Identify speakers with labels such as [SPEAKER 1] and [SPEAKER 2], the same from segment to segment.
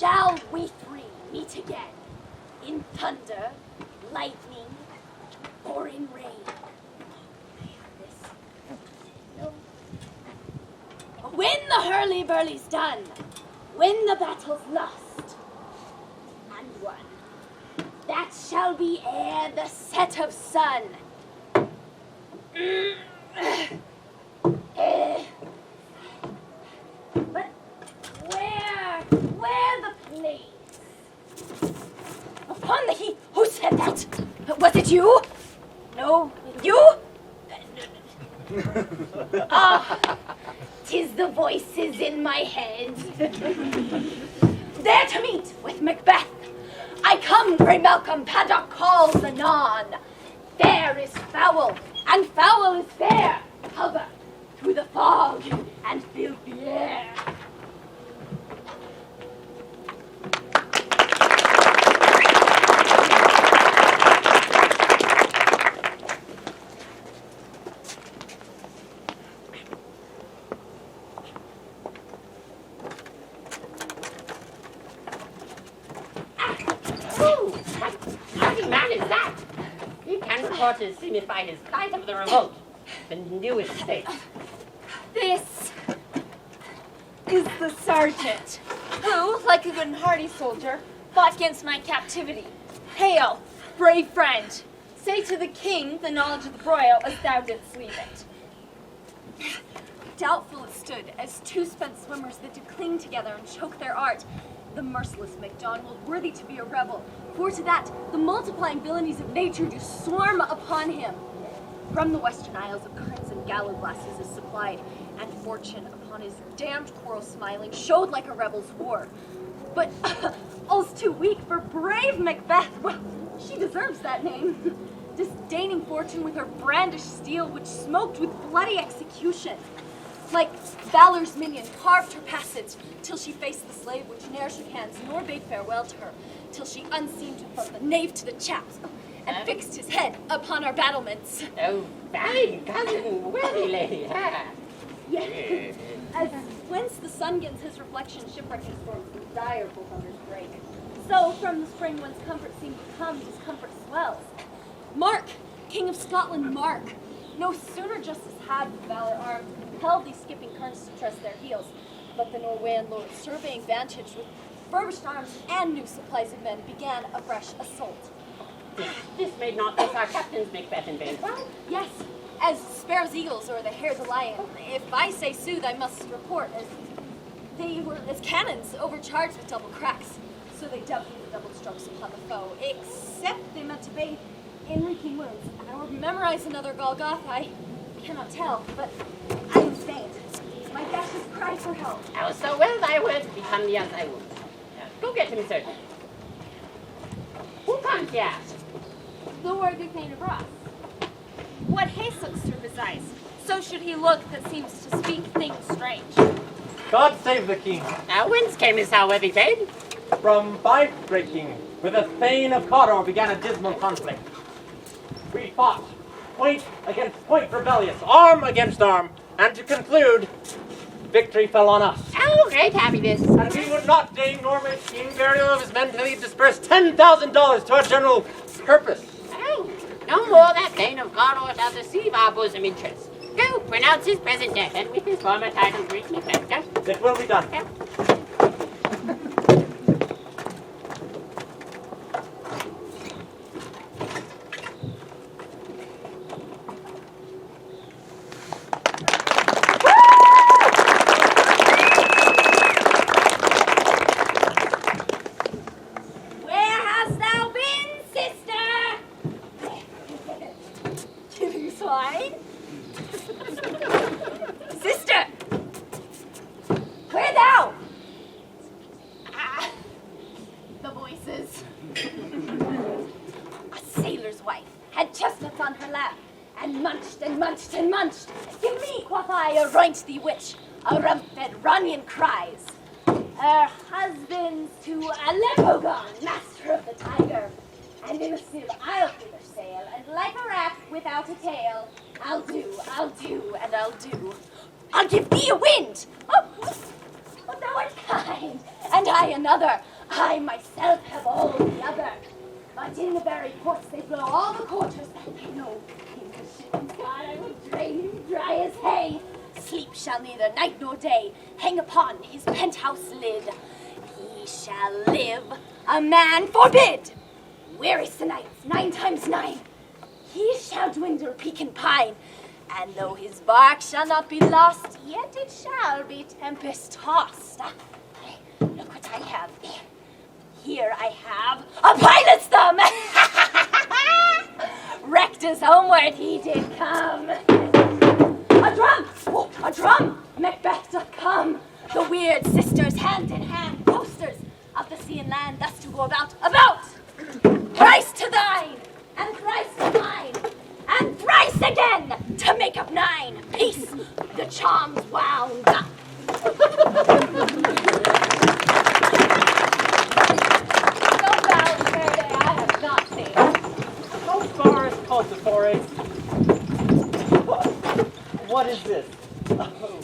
[SPEAKER 1] shall we three meet again in thunder, lightning, or in rain. When the hurly-burly's done, when the battle's lost and won, that shall be ere the set of sun. But where the place? Upon the heath. Who said that? Was it you? No, you? Ah, 'tis the voices in my head. There to meet with Macbeth. I come, Grey Malcolm, Paddock calls anon. Fair is foul, and foul is fair. Hover through the fog and filthy air.
[SPEAKER 2] To signify his flight of the revolt, the newest state.
[SPEAKER 3] This is the sergeant, who, like a good and hearty soldier, fought against my captivity. Hail, brave friend, say to the king the knowledge of the broil as thou didst leave it. Doubtful it stood, as two spent swimmers that do cling together and choke their art, the merciless MacDonald, worthy to be a rebel, for to that the multiplying villainies of nature do swarm upon him. From the western isles of crimson gallows glasses is supplied, and fortune upon his damned quarrel smiling showed like a rebel's war. But all's too weak for brave Macbeth. Well, she deserves that name. Disdaining fortune with her brandished steel, which smoked with bloody execution. Like valor's minion, carved her passage, till she faced the slave which ne'er shook hands, nor bade farewell to her, till she unseamed him from the knave to the chaps, and fixed his head upon our battlements.
[SPEAKER 2] Oh, fine cousin, worthy lady, ha!
[SPEAKER 1] Yes, as whence the sun gets his reflection, shipwrecking storms and direful thunders break. So from the spring whence comfort seemed to come, discomfort swells. Mark, King of Scotland, mark! No sooner justice had with valor armed, compelled these skipping kerns to trust their heels, but the Norwegian lord, surveying vantage with furbished arms and new supplies of men, began a fresh assault.
[SPEAKER 2] This made not this our captains Macbeth and vain.
[SPEAKER 1] Well, yes, as sparrows eagles or the hares a lion. If I say sooth, I must report, as they were as cannons overcharged with double cracks. So they dubbed me the double strokes upon the foe, except they meant to bathe in reeking wounds, or memorize another Golgotha. I cannot tell, but I am faint. My gashes cry for help.
[SPEAKER 2] How so well thy words become me as I would. Go get him, sir. Who comes here?
[SPEAKER 3] The worthy Thane of Ross. What haste looks through his eyes? So should he look that seems to speak things strange.
[SPEAKER 4] God save the king.
[SPEAKER 2] Now whence came this our worthy Thane?
[SPEAKER 4] From fight breaking, with the Thane of Cawdor began a dismal conflict. We fought, point against point rebellious, arm against arm, and to conclude, victory fell on us.
[SPEAKER 2] Oh, great happiness.
[SPEAKER 4] And we would not deign nor make king burial of his men till he dispersed $10,000 to our general purpose.
[SPEAKER 2] Oh, no more that Thane of Cawdor shall deceive our bosom interests. Go, pronounce his present death, and with his former title greet Macbeth.
[SPEAKER 4] It will be done.
[SPEAKER 2] Yeah.
[SPEAKER 1] Sister! Where thou? The voices. A sailor's wife had chestnuts on her lap, and munched and munched and munched. Give me, quoth I, a roint thee witch, a rump-fed Runyon cries. Her husband's to Aleppo gone, master of the Tiger, and in a sieve I'll fill her sail, and like a rat without a tail, I'll do, and I'll do. I'll give thee a wind! Oh, thou art kind, and I another. I myself have all the other. But in the very ports they blow all the quarters that they know. In the ship's God I will drain him dry as hay. Sleep shall neither night nor day hang upon his penthouse lid. He shall live, a man forbid. Weary's the nights, 9 times 9. He shall dwindle peak and pine, and though his bark shall not be lost, yet it shall be tempest-tossed. Look what I have. Here I have a pilot's thumb. Wrecked as homeward he did come. A drum! Oh, a drum! Macbeth doth come. The weird sisters, hand in hand, coasters of the sea and land, thus to go about. Thrice to thine, and thrice to mine, and thrice again to make up 9. Peace, the charms wound up.
[SPEAKER 3] So foul and fair day I have not seen.
[SPEAKER 4] So far as cultivores. What is this? Oh,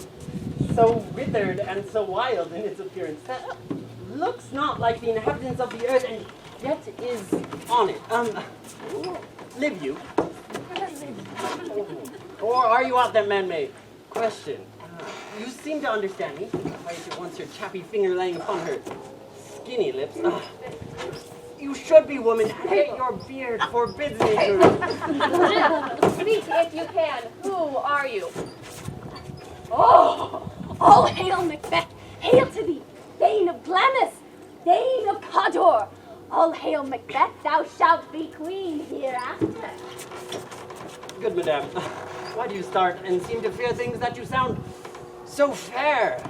[SPEAKER 4] so withered and so wild in its appearance that looks not like the inhabitants of the earth and yet is on it. Live you? Or are you out there, man-made? Question. You seem to understand me. I at once your chappy finger laying upon her skinny lips. You should be, woman, and yet your beard forbids me to.
[SPEAKER 3] Speak if you can. Who are you?
[SPEAKER 1] Oh, all hail Macbeth! Hail to thee, Thane of Glamis, Thane of Cawdor! All hail Macbeth, thou shalt be queen hereafter.
[SPEAKER 4] Good, madame. Why do you start and seem to fear things that you sound so fair?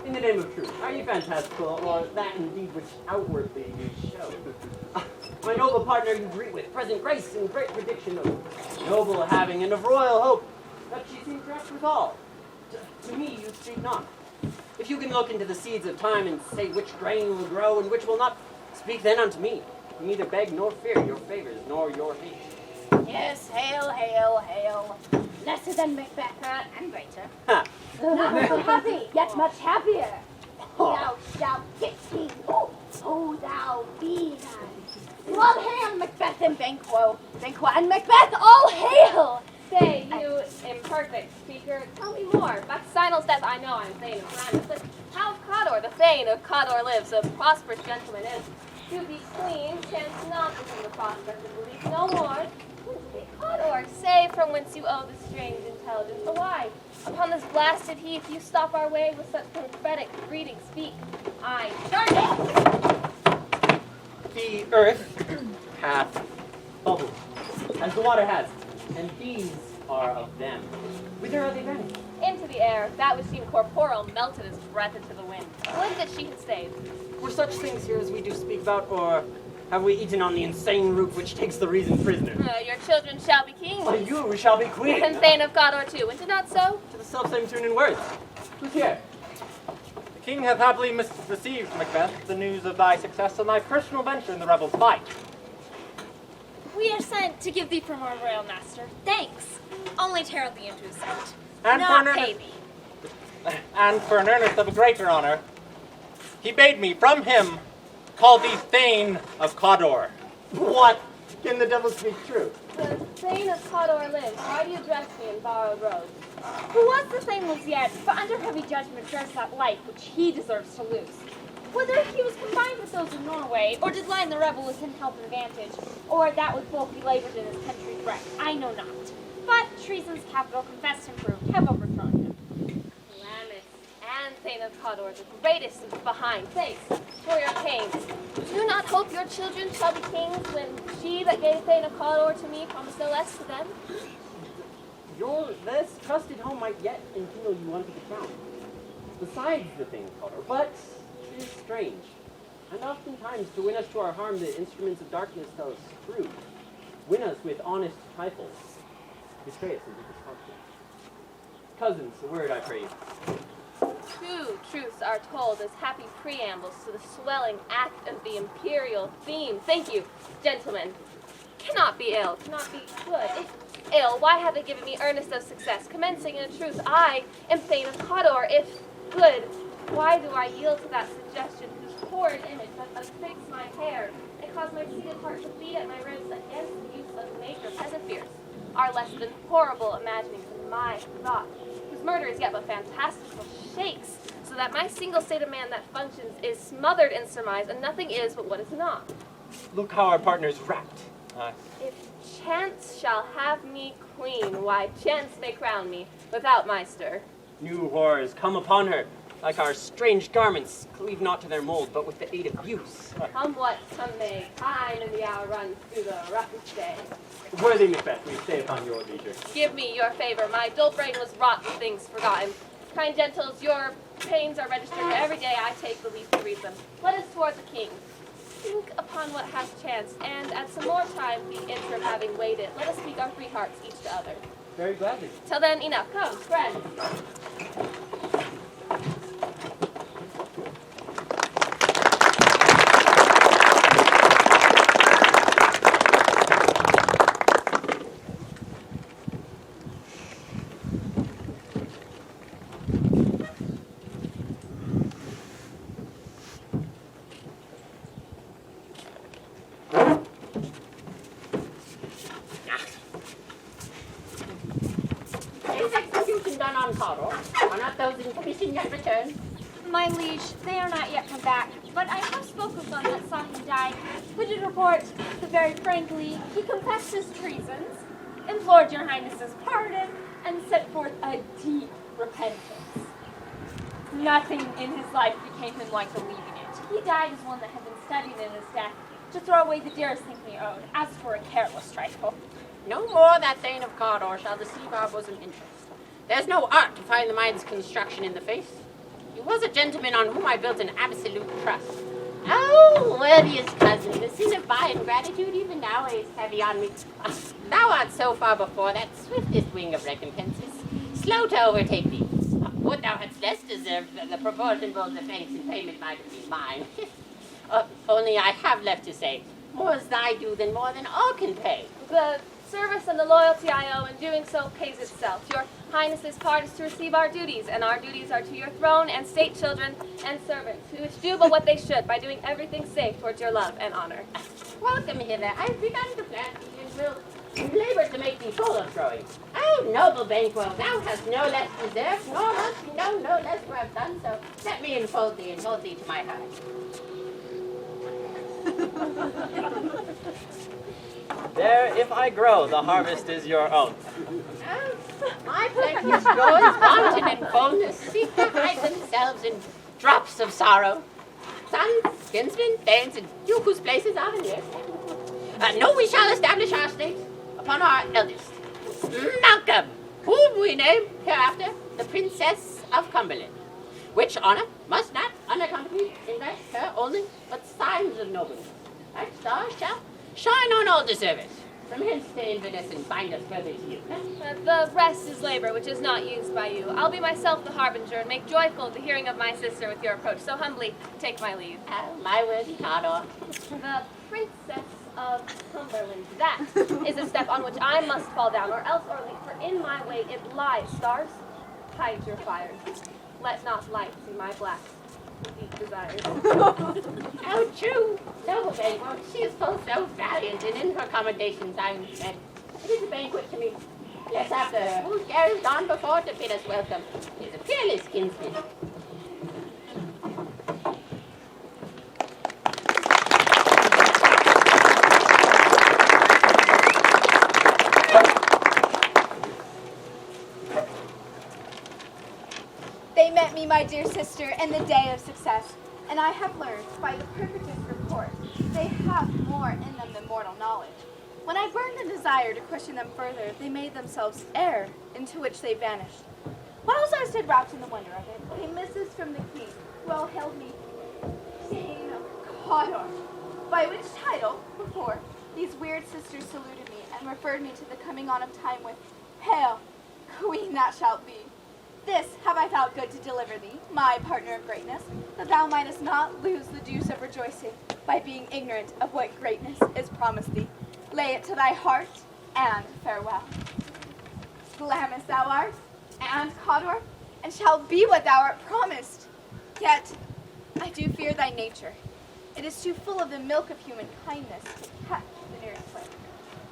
[SPEAKER 4] In the name of truth, are you fantastical, or that indeed which outwardly you show? My noble partner you greet with present grace and great prediction of noble having and of royal hope, that she seems dressed withal. To me you speak not. If you can look into the seeds of time and say which grain will grow and which will not, speak then unto me. Neither beg nor fear your favors nor your hate.
[SPEAKER 1] Yes, hail, hail, hail. Lesser than Macbeth, and greater.
[SPEAKER 4] Ha!
[SPEAKER 1] Not so happy, yet much happier. Thou shalt get king. Oh, thou be thine. All hail Macbeth and Banquo. Banquo and Macbeth, all hail.
[SPEAKER 3] Say, you imperfect speaker, tell me more. Vaccinal's death, I know I'm Thane of Glamis, but how of Cawdor, the Thane of Cawdor lives, a prosperous gentleman is. To be queen, chance not within the prospect of belief, no more. Cawdor, say from whence you owe this strange intelligence, but why? Upon this blasted heath you stop our way with such prophetic greeting, speak. I charge it!
[SPEAKER 4] The earth hath bubbles, as the water has, and these are of them. Whither are they vanished?
[SPEAKER 3] Into the air, that which seemed corporeal melted as breath into the wind. Would that she had stayed.
[SPEAKER 4] Were such things here as we do speak about, or have we eaten on the insane root which takes the reason prisoner?
[SPEAKER 3] Your children shall be kings.
[SPEAKER 4] Why, you shall be queen.
[SPEAKER 3] And Thane of Cawdor too, and did not so?
[SPEAKER 4] To the self-same tune in words. Who's here?
[SPEAKER 5] The king hath happily received, Macbeth, the news of thy success and thy personal venture in the rebels' fight.
[SPEAKER 3] We are sent to give thee from our royal master thanks. Only to herald thee into his sight.
[SPEAKER 5] And
[SPEAKER 3] Not
[SPEAKER 5] for an
[SPEAKER 3] pay
[SPEAKER 5] earnest,
[SPEAKER 3] thee.
[SPEAKER 5] and for an earnest of a greater honor, he bade me from him call thee Thane of Cawdor.
[SPEAKER 4] What? Can the devil speak true?
[SPEAKER 3] The Thane of Cawdor lives. Why do you dress me in borrowed robes? Who was the Thane lives yet, but under heavy judgment bears that life which he deserves to lose. Whether he was combined with those of Norway, or did line the rebel with him help and advantage, or that with both he labored in his country's wreck, I know not. But treason's capital, confessed and proved, have overthrown him. Glamis and Thane of Cawdor, the greatest is behind. Thanks for your pains. Do not hope your children shall be kings when she that gave Thane of Cawdor to me promised no less to them.
[SPEAKER 4] This trusted home might yet enkindle you unto the crown. Besides the thing, Cawdor, but it is strange. And oftentimes to win us to our harm the instruments of darkness tell us true. Win us with honest trifles. Betray us in deepest confidence. Cousins, a word I pray you.
[SPEAKER 3] Two truths are told as happy preambles to the swelling act of the imperial theme. Thank you, gentlemen. Cannot be ill, cannot be good. If ill, why have they given me earnest of success? Commencing in truth, I am Thane of Cawdor. If good, Why do I yield to that suggestion whose horrid image does affix my hair and cause my seated heart to beat at my ribs against the useless nature peasant fears are less than horrible imaginings in my thought, whose murder is yet but fantastical shakes, so that my single state of man that functions is smothered in surmise, and nothing is but what is not.
[SPEAKER 5] Look how our partner's wrapped.
[SPEAKER 3] If chance shall have me queen, why chance may crown me without my stir.
[SPEAKER 6] New horrors come upon her, like our strange garments, cleave not to their mold, but with the aid of use.
[SPEAKER 3] Come what come may, time and the hour runs through the roughest day.
[SPEAKER 6] Worthy Macbeth, we stay upon your leisure.
[SPEAKER 3] Give me your favor, my dull brain was wrought with things forgotten. Kind gentles, your pains are registered, for every day I take the leave to read them. Let us toward the king. Think upon what has chanced, and at some more time, the interim having waited, let us speak our free hearts each to other.
[SPEAKER 6] Very gladly.
[SPEAKER 3] Till then, enough. Come, friend.
[SPEAKER 2] Is execution done on Cawdor? Are not those in commission yet returned?
[SPEAKER 7] My liege, they are not yet come back, but I have spoke with one that saw him die, who did report that very frankly he confessed his treasons, implored your highness's pardon, and set forth a deep repentance. Nothing in his life became him like believing it. He died as one that had been studied in his death to throw away the dearest thing he owned, as for a careless trifle.
[SPEAKER 2] No more that Thane of Cawdor shall deceive our bosom interest. There's no art to find the mind's construction in the face. He was a gentleman on whom I built an absolute trust. Oh, worthiest cousin, the sin of my ingratitude even now weighs heavy on me. Thou art so far before that swiftest wing of recompenses, slow to overtake thee. Would thou hadst less deserved the proportion both the thanks and payment might have been mine. Only I have left to say, more is thy due than more than all can pay.
[SPEAKER 3] The service and the loyalty I owe in doing so pays itself. Your highness's part is to receive our duties, and our duties are to your throne and state children and servants, who which do but what they should by doing everything safe towards your love and honor.
[SPEAKER 2] Welcome hither. I've begun to plant thee and will labor to make thee full of growing. Oh, noble Banquo, thou hast no less deserved, nor must be known no less to have done so. Let me enfold thee and hold thee to my heart.
[SPEAKER 6] There, if I grow, the harvest is your own.
[SPEAKER 2] My plenteous joys, wanton and fullness, seek to hide themselves in drops of sorrow. Sons, kinsmen, thanes, and you whose places are in the earth. No, we shall establish our state upon our eldest, Malcolm, whom we name hereafter the Princess of Cumberland, which honor must not unaccompanied invest her only, but signs of nobleness. That star shall shine on all deservers. From hence to Inverness and bind us further to you.
[SPEAKER 3] The rest is labor which is not used by you. I'll be myself the harbinger and make joyful the hearing of my sister with your approach. So humbly take my leave.
[SPEAKER 2] My worthy Cawdor.
[SPEAKER 3] The Princess of Cumberland. That is a step on which I must fall down, or else or leap, for in my way it lies. Stars, hide your fires. Let not light see my black deep desires.
[SPEAKER 2] How true! Noble Banquo, she is full so valiant, and in her commendations I'm met. It is a banquet to me. Yes, after whose care is gone before to bid us welcome. It is a peerless kinsman.
[SPEAKER 7] They met me, my dear sister, in the day of success, and I have learned by the perfectest report they have more in them than mortal knowledge. When I burned the desire to question them further, they made themselves air, into which they vanished. Whilst I stood wrapped in the wonder of it, came missives from the king, who all hailed me Thane of Cawdor, by which title, before, these weird sisters saluted me and referred me to the coming on of time with, "Hail, queen that shalt be. This have I thought good to deliver thee, my partner of greatness, that thou mightest not lose the juice of rejoicing by being ignorant of what greatness is promised thee. Lay it to thy heart, and farewell. Glamis thou art, and Cawdor, and shalt be what thou art promised. Yet, I do fear thy nature. It is too full of the milk of human kindness to catch the nearest flame.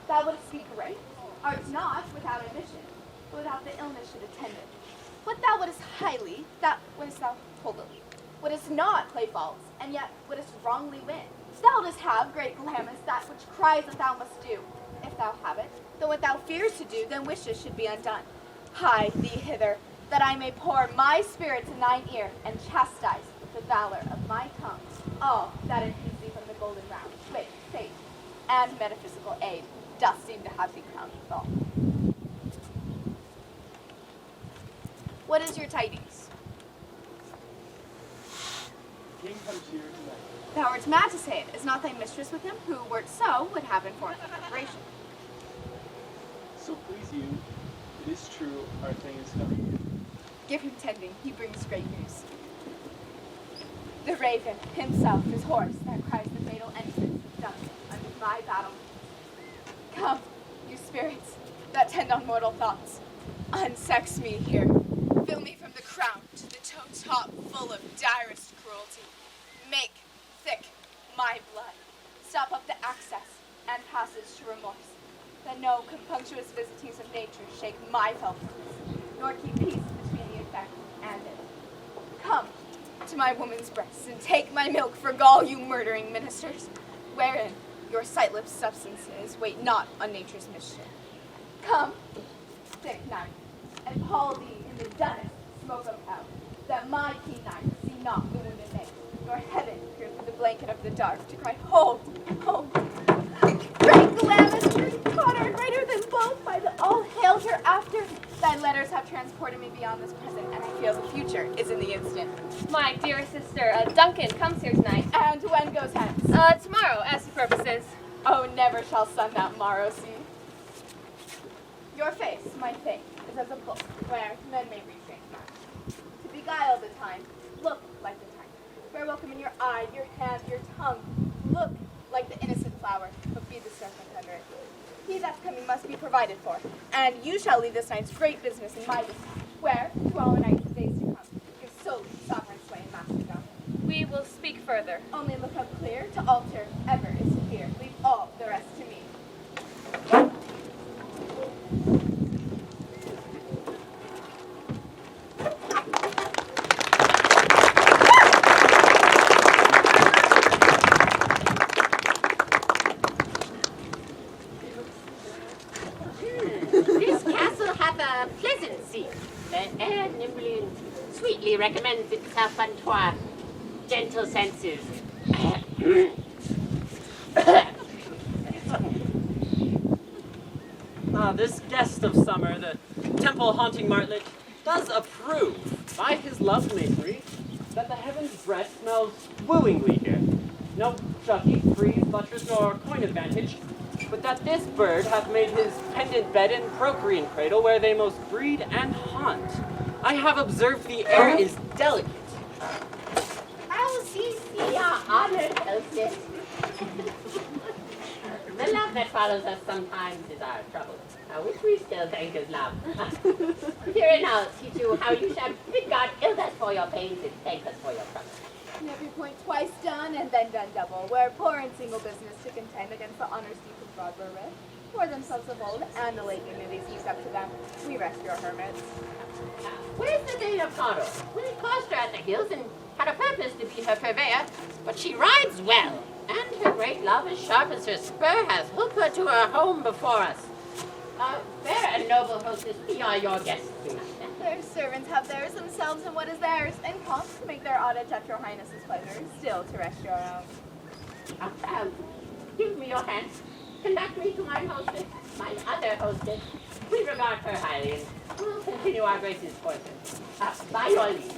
[SPEAKER 7] Thou wouldst speak right, art not without ambition, but without the illness should attend it. What thou wouldst highly, that wouldst thou holily. Wouldst not play false, and yet wouldst wrongly win. Thou wouldst have great glamis, that which cries that thou must do. If thou have it, then what thou fears to do, then wishes should be undone. Hie thee hither, that I may pour my spirits in thine ear, and chastise with the valor of my tongue all that impedes thee from the golden round, which faith and metaphysical aid doth seem to have thee crowned withal. What is your tidings?
[SPEAKER 8] King comes here tonight.
[SPEAKER 7] Thou art mad to say it. Is not thy mistress with him, who, wert so, would have informed the preparation?
[SPEAKER 8] So please you, it is true, our thing is coming here.
[SPEAKER 7] Give him tending, he brings great news. The raven himself is horse that cries the fatal entrance of Duncan under my battle. Come, you spirits that tend on mortal thoughts, unsex me here. Fill me from the crown to the toe top full of direst cruelty. Make thick my blood. Stop up the access and passage to remorse, that no compunctuous visitings of nature shake my helplessness, nor keep peace between the effect and it. Come to my woman's breasts, and take my milk for gall, you murdering ministers, wherein your sightless substances wait not on nature's mischief. Come, thick night, and pall thee in the dunnest smoke of hell, that my keen knife see not the wounded maid, nor heaven peer through the blanket of the dark to cry, hold, hold. Great Glamis, great Connor, greater than both, by the all hail hereafter. Thy letters have transported me beyond this present, and I feel the future is in the instant.
[SPEAKER 3] My dear sister, Duncan comes here tonight.
[SPEAKER 7] And when goes hence?
[SPEAKER 3] Tomorrow, as he purposes.
[SPEAKER 7] Oh, never shall sun that morrow see. Your face, my thing, is as a book where men may read strange matters. To beguile the time, look like the time. Bear welcome in your eye, your hand, your tongue. Look like the innocent flower, but be the serpent under it. He that's coming must be provided for, and you shall leave this night's great business in my business, where, to all the nights and days to come, give solely sovereign sway and masterdom.
[SPEAKER 3] We will speak further.
[SPEAKER 7] Only look up clear, to alter ever is to fear. Leave all the rest to me.
[SPEAKER 2] This castle hath a pleasant seat. The air nimbly and sweetly recommends itself unto our gentle senses.
[SPEAKER 6] This guest of summer, the temple-haunting martlet, does approve, by his love-makery, that the heaven's breath smells wooingly here. No chucky, freeze, buttress, nor coin advantage, but that this bird hath made his pendant bed and procreant cradle where they most breed and haunt. I have observed the air is delicate.
[SPEAKER 2] Oh, see, our honored hostess. The love that follows us sometimes is our trouble, which we still think is love. Herein I'll teach you how you shall bid God ill us for your pains and thank us for your trouble.
[SPEAKER 7] And every point twice done, and then done double, where poor and single business to contend against the honors deep of broad were with, for themselves of old, and the late dignities used up to them, we rest your hermits.
[SPEAKER 2] Where's the Dame of Cawdor? We caused her at the hills and had a purpose to be her purveyor, but she rides well, and her great love is sharp as her spur has hooked her to her home before us. Fair and noble hostess, we are your guests tonight.
[SPEAKER 7] Their servants have theirs themselves and what is theirs, and cost to make their audit at your highness's pleasure, still to rest your own.
[SPEAKER 2] Give me your hand. Conduct me to my hostess, my other hostess. We regard her highly, and we'll continue our grace's courses. By your leave.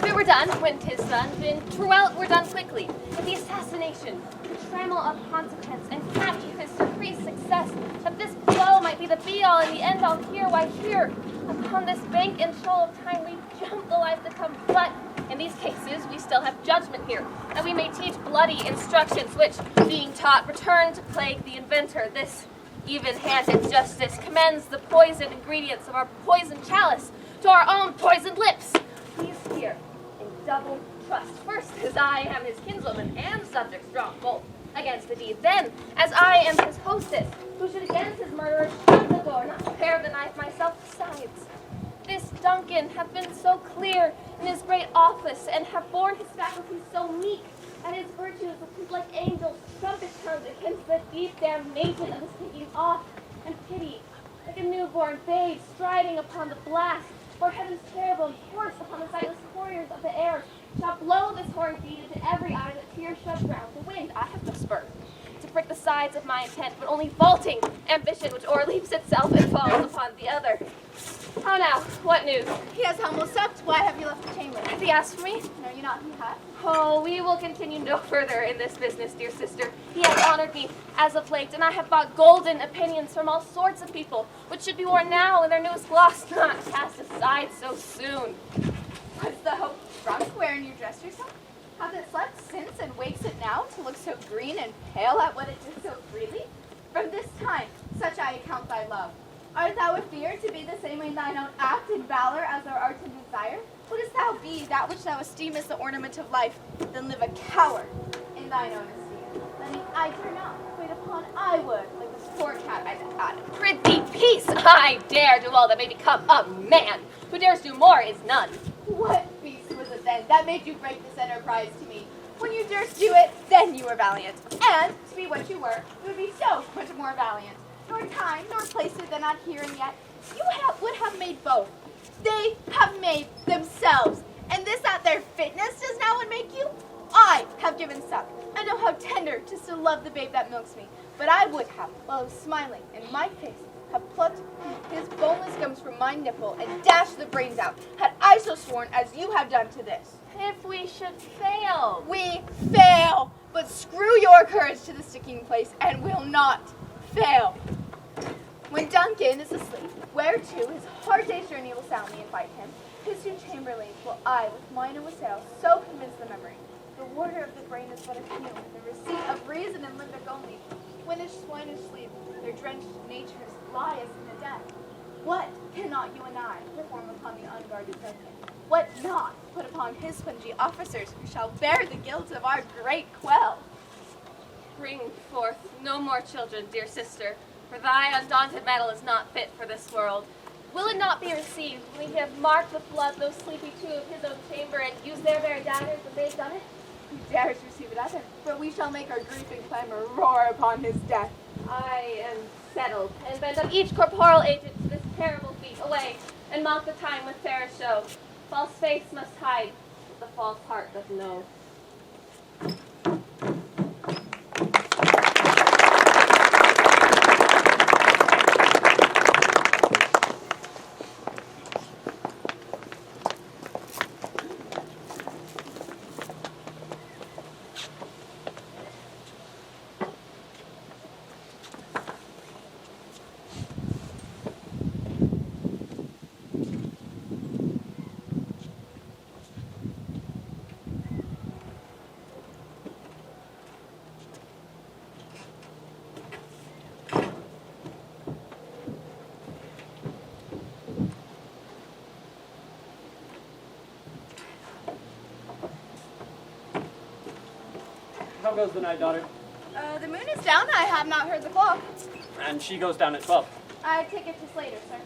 [SPEAKER 3] We were done when 'tis done, and throughout we're done quickly. With the assassination, the trammel of consequence, and crafty fist to increase success, that this blow might might be the be-all and the end-all here, why here, upon this bank and shoal of time, we jump the life to come. But in these cases, we still have judgment here, and we may teach bloody instructions, which, being taught, return to plague the inventor. This even-handed justice commends the poisoned ingredients of our poisoned chalice to our own poisoned lips. He is here in double trust. First, as I am his kinswoman and subject strong both against the deed. Then, as I am his hostess, who should against his murderer shut the door, not spare the knife myself besides. This Duncan have been so clear in his great office, and have borne his faculties so meek, and his virtues which is like angels trumpet tongued against the deep damnation of his taking off, and pity, like a newborn babe striding upon the blast, or heaven's cherubim forced upon the sightless couriers of the air, shall blow this horn beat into every eye that tears shall drown the wind. I have whispered to prick the sides of my intent, but only vaulting ambition which o'erleaps itself and falls upon the other. How now? What news?
[SPEAKER 7] He has humble supped. Why have you left the chamber?
[SPEAKER 3] Has he asked for me?
[SPEAKER 7] No, you not. He has.
[SPEAKER 3] Oh, we will continue no further in this business, dear sister. He has honored me as of late, and I have bought golden opinions from all sorts of people, which should be worn now in their newest gloss, not cast aside so soon.
[SPEAKER 7] What's the hope drunk wherein you dress yourself? Hath it slept since and wakes it now to look so green and pale at what it did so freely? From this time, such I account thy love. Art thou with fear to be the same in thine own act and valor as thou art in desire? Wouldst thou be that which thou esteemest the ornament of life, then live a coward in thine own esteem? Letting I dare not, wait upon I would, like this poor cat I have added.
[SPEAKER 3] Prithee, peace! I dare do all that may become a man. Who dares do more is none.
[SPEAKER 7] What beast was it then that made you break this enterprise to me? When you durst do it, then you were valiant. And, to be what you were, you would be so much more valiant. Nor time, nor place it then not here and yet. You would have made both. They have made themselves. And this that their fitness does now would make you? I have given suck. I know how tender 'tis to love the babe that milks me. But I would have, while it was smiling in my face, have plucked his boneless gums from my nipple and dashed the brains out, had I so sworn as you have done to this.
[SPEAKER 3] If we should fail.
[SPEAKER 7] We fail! But screw your courage to the sticking place, and we'll not fail. When Duncan is asleep, whereto his hard day's journey will soundly invite him, his two chamberlains will I with mine own wassail so convince the memory. The water of the brain is but a fume, the receipt of reason and limbic only. When his swinish sleep, their drenched natures lie as in a death. What cannot you and I perform upon the unguarded Duncan? What not put upon his spongy officers who shall bear the guilt of our great quell?
[SPEAKER 3] Bring forth no more children, dear sister, for thy undaunted mettle is not fit for this world. Will it not be received when we have marked with blood those sleepy two of his own chamber and used their very daggers as they have done it?
[SPEAKER 7] Who dares receive it other? For we shall make our grieving clamor roar upon his death.
[SPEAKER 3] I am settled, and bend up each corporal agent to this terrible feat. Away, and mock the time with fair show. False face must hide what the false heart doth know.
[SPEAKER 6] How goes the night, daughter?
[SPEAKER 7] The moon is down. I have not heard the clock.
[SPEAKER 6] And she goes down at 12.
[SPEAKER 7] I take it to later, sir.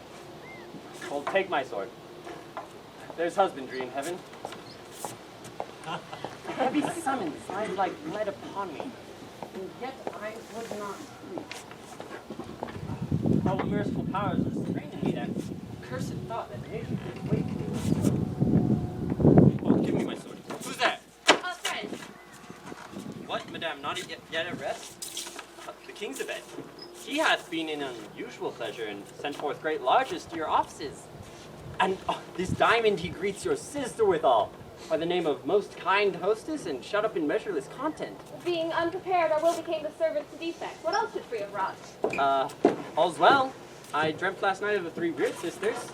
[SPEAKER 6] Well, take my sword. There's husbandry in heaven. A heavy summons lies like lead upon me, and yet I would not sleep. All the merciful powers are restraining me, that cursed thought that nature could wake me. Oh, give me my sword. Who's that?
[SPEAKER 3] Friend.
[SPEAKER 6] What, madame, not yet at rest? The king's abed. He hath been in unusual pleasure, and sent forth great largesse to your offices. And this diamond he greets your sister withal, by the name of most kind hostess, and shut up in measureless content.
[SPEAKER 3] Being unprepared, our will became the servant to defect. What else should we have wrought?
[SPEAKER 6] All's well. I dreamt last night of the three weird sisters.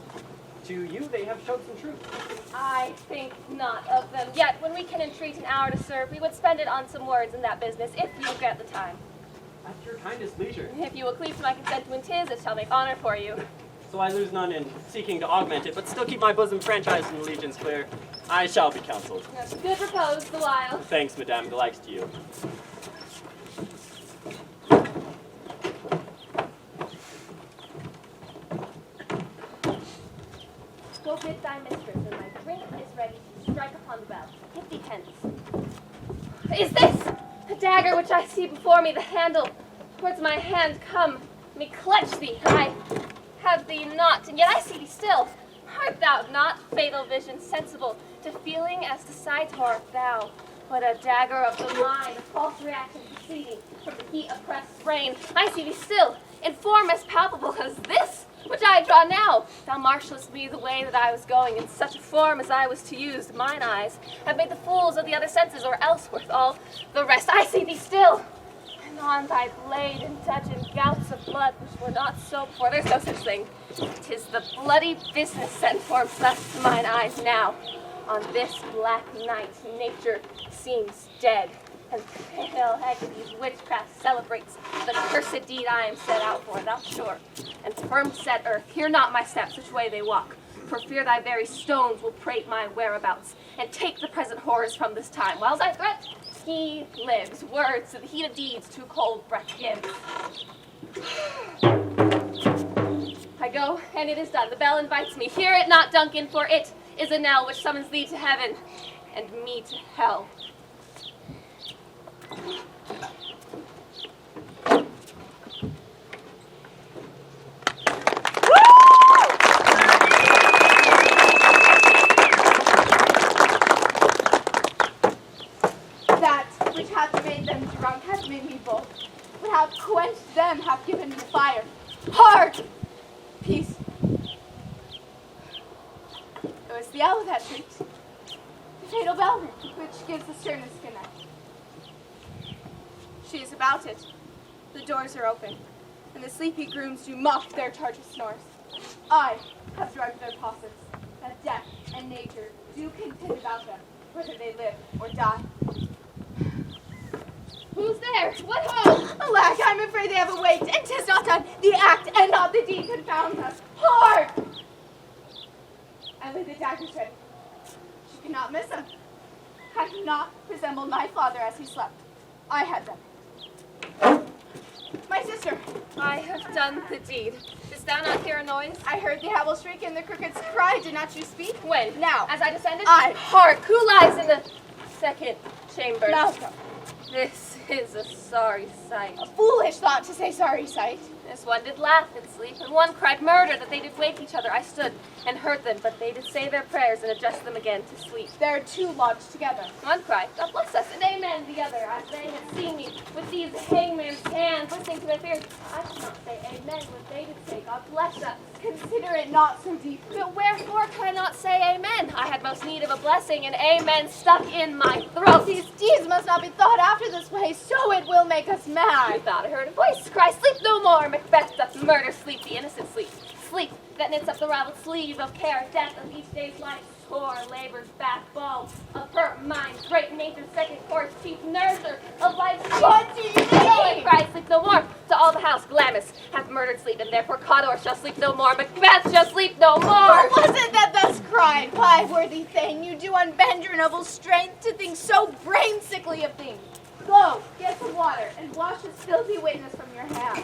[SPEAKER 6] To you, they have showed some truth.
[SPEAKER 3] I think not of them. Yet, when we can entreat an hour to serve, we would spend it on some words in that business, if you get the time.
[SPEAKER 6] At your kindest leisure.
[SPEAKER 3] If you will cleave to my consent to intis, it shall make honor for you.
[SPEAKER 6] So I lose none in seeking to augment it, but still keep my bosom franchise and allegiance clear. I shall be counseled.
[SPEAKER 3] Good repose the while.
[SPEAKER 6] Thanks, Madame. Good likes to you.
[SPEAKER 3] Go bid thy mistress, and my drink is ready to strike upon the bell. Give thee hence. Is this the dagger which I see before me, the handle towards my hand come? Me clutch thee. I have thee not, and yet I see thee still. Art thou not, fatal vision, sensible to feeling as to sight, or art thou but a dagger of the mind, a false reaction proceeding from the heat oppressed brain? I see thee still, in form as palpable as this which I draw now. Thou marshalest me the way that I was going, in such a form as I was to use. Mine eyes have made the fools of the other senses, or else worth all the rest. I see thee still, and on thy blade and dudgeon gouts of blood, which were not so before. There's no such thing. 'Tis the bloody business sent forms thus to mine eyes now. On this black night, nature seems dead, and pale Hecate's witchcraft celebrates the cursed deed I am set out for, thou sure. And firm set earth, hear not my steps which way they walk, for fear thy very stones will prate my whereabouts, and take the present horrors from this time. Whiles I threat, he lives. Words to the heat of deeds too cold breath gives. I go, and it is done. The bell invites me. Hear it not, Duncan, for it is a knell which summons thee to heaven, and me to hell.
[SPEAKER 7] That which hath made them drunk hath made me bold. What hath quenched them hath given me fire. Hark! Peace. It was the owl that shrieked. The fatal bell which gives the sternest good night. She is about it. The doors are open, and the sleepy grooms do mock their charge of snores. I have drugged their possets, that death and nature do contend about them, whether they live or die.
[SPEAKER 3] Who's there? What ho?
[SPEAKER 7] Alack, I'm afraid they have awaked, and 'tis not done. The act and not the deed confound us. Hark! I laid the daggers ready. She could not miss them. Had he not resembled my father as he slept, I had them. My sister,
[SPEAKER 3] I have done the deed. Didst thou not hear a noise?
[SPEAKER 7] I heard the owl shriek and the crickets cry. Did not you speak?
[SPEAKER 3] When?
[SPEAKER 7] Now.
[SPEAKER 3] As I descended?
[SPEAKER 7] I.
[SPEAKER 3] Hark! Who lies in the second chamber?
[SPEAKER 7] Malcolm.
[SPEAKER 3] This is a sorry sight.
[SPEAKER 7] A foolish thought to say sorry sight.
[SPEAKER 3] This one did laugh in sleep, and one cried murder, that they did wake each other. I stood and heard them, but they did say their prayers and address them again to sleep.
[SPEAKER 7] There are two lodged together.
[SPEAKER 3] One cried, God bless us, and amen the other, as they had seen me with these hangman's hands, listening to their fears. I could not say amen when they did say, God bless us.
[SPEAKER 7] Consider it not so deep.
[SPEAKER 3] But wherefore could I not say amen? I had most need of a blessing, and amen stuck in my throat.
[SPEAKER 7] These deeds must not be thought after this way, so it will make us
[SPEAKER 3] I
[SPEAKER 7] mad.
[SPEAKER 3] thought I heard a voice cry, sleep no more. Macbeth doth murder, sleep the innocent sleep. Sleep that knits up the raveled sleeve of care, death of each day's life, sore labor's backbone of her mind, great nature's second course, chief nurser of life's
[SPEAKER 7] What do you mean?
[SPEAKER 3] I cried, sleep no more. To all the house, Glamis hath murdered sleep, and therefore Cawdor shall sleep no more. Macbeth shall sleep no more.
[SPEAKER 7] Who was it that thus cried? Why, worthy thing, you do unbend your noble strength to think so brain-sickly of things. Go, get some water, and wash this filthy witness from your hands.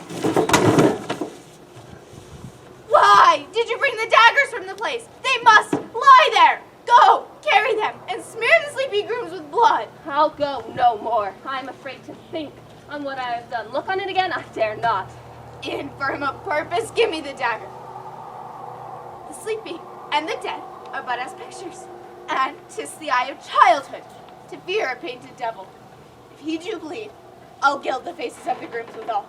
[SPEAKER 7] Why did you bring the daggers from the place? They must lie there. Go, carry them, and smear the sleepy grooms with blood.
[SPEAKER 3] I'll go no more. I'm afraid to think on what I have done. Look on it again, I dare not.
[SPEAKER 7] Infirm of purpose, give me the dagger. The sleepy and the dead are but as pictures, and 'tis the eye of childhood to fear a painted devil. If he do bleed, I'll gild the faces of the grooms withal,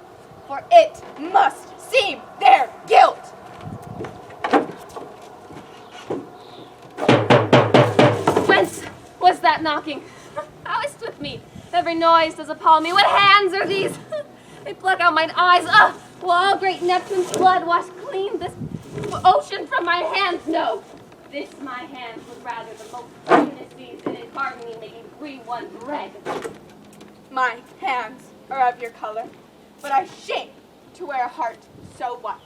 [SPEAKER 7] for it must seem their guilt.
[SPEAKER 3] Whence was that knocking? How is it with me? Every noise does appall me. What hands are these? They pluck out mine eyes. While great Neptune's blood washed clean
[SPEAKER 2] clean this ocean from my hands? No. This my hands would rather the most finest season in harmony making green one bread.
[SPEAKER 7] My hands are of your color, but I shame to wear a heart so white.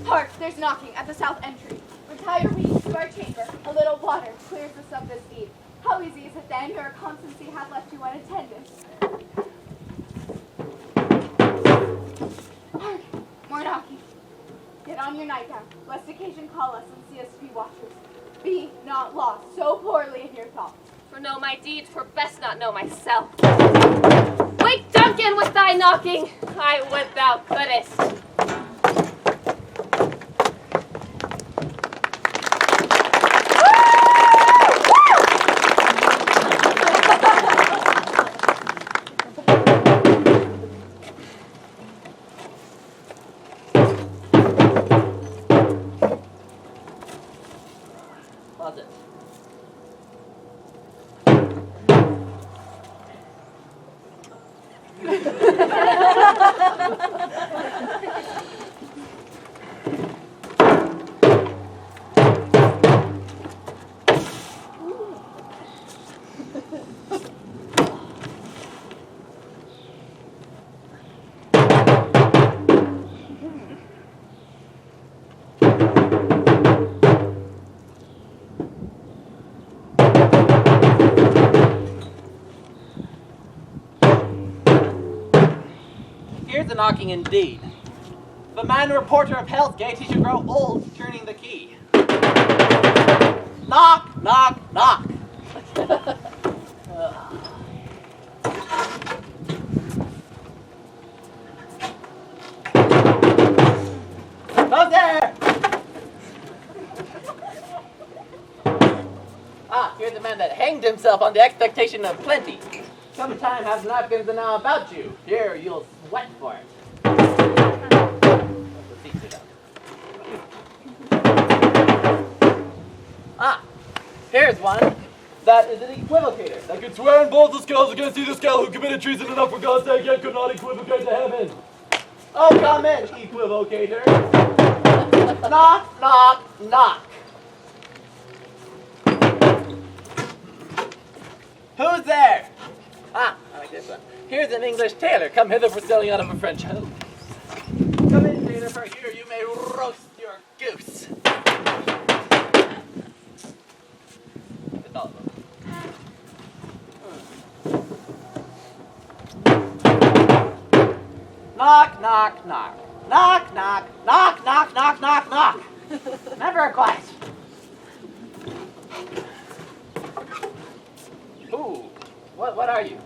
[SPEAKER 7] Hark, there's knocking at the south entry. Retire we to our chamber. A little water clears us of this deed. How easy is it then your constancy hath left you unattended? Hark, more knocking. Get on your nightgown, lest occasion call us and see us to be watchers. Be not lost so poorly in your thoughts.
[SPEAKER 2] For know my deeds, for best not know myself. Wake Duncan with thy knocking, I would thou couldest.
[SPEAKER 6] Here's the knocking indeed. If a man reporter of Hell's Gate, he should grow old turning the key. Knock, knock, knock. Who's there? Ah, here's the man that hanged himself on the expectation of plenty. Sometime have napkins and now about you. Here, you'll sweat for it. Ah, here's one. That is an equivocator.
[SPEAKER 8] I could swear in both the scales against either scale who committed treason enough for God's sake, yet could not equivocate to heaven.
[SPEAKER 6] Oh, come in, equivocator. Knock, knock, knock. Who's there? Ah, I like this one. Here's an English tailor, come hither for selling out of a French hose. Come in, tailor, for here you may roast your goose. It's all of them. Knock, knock, knock. Knock, knock, knock, knock, knock, knock, knock. Never quiet. Ooh, what are you?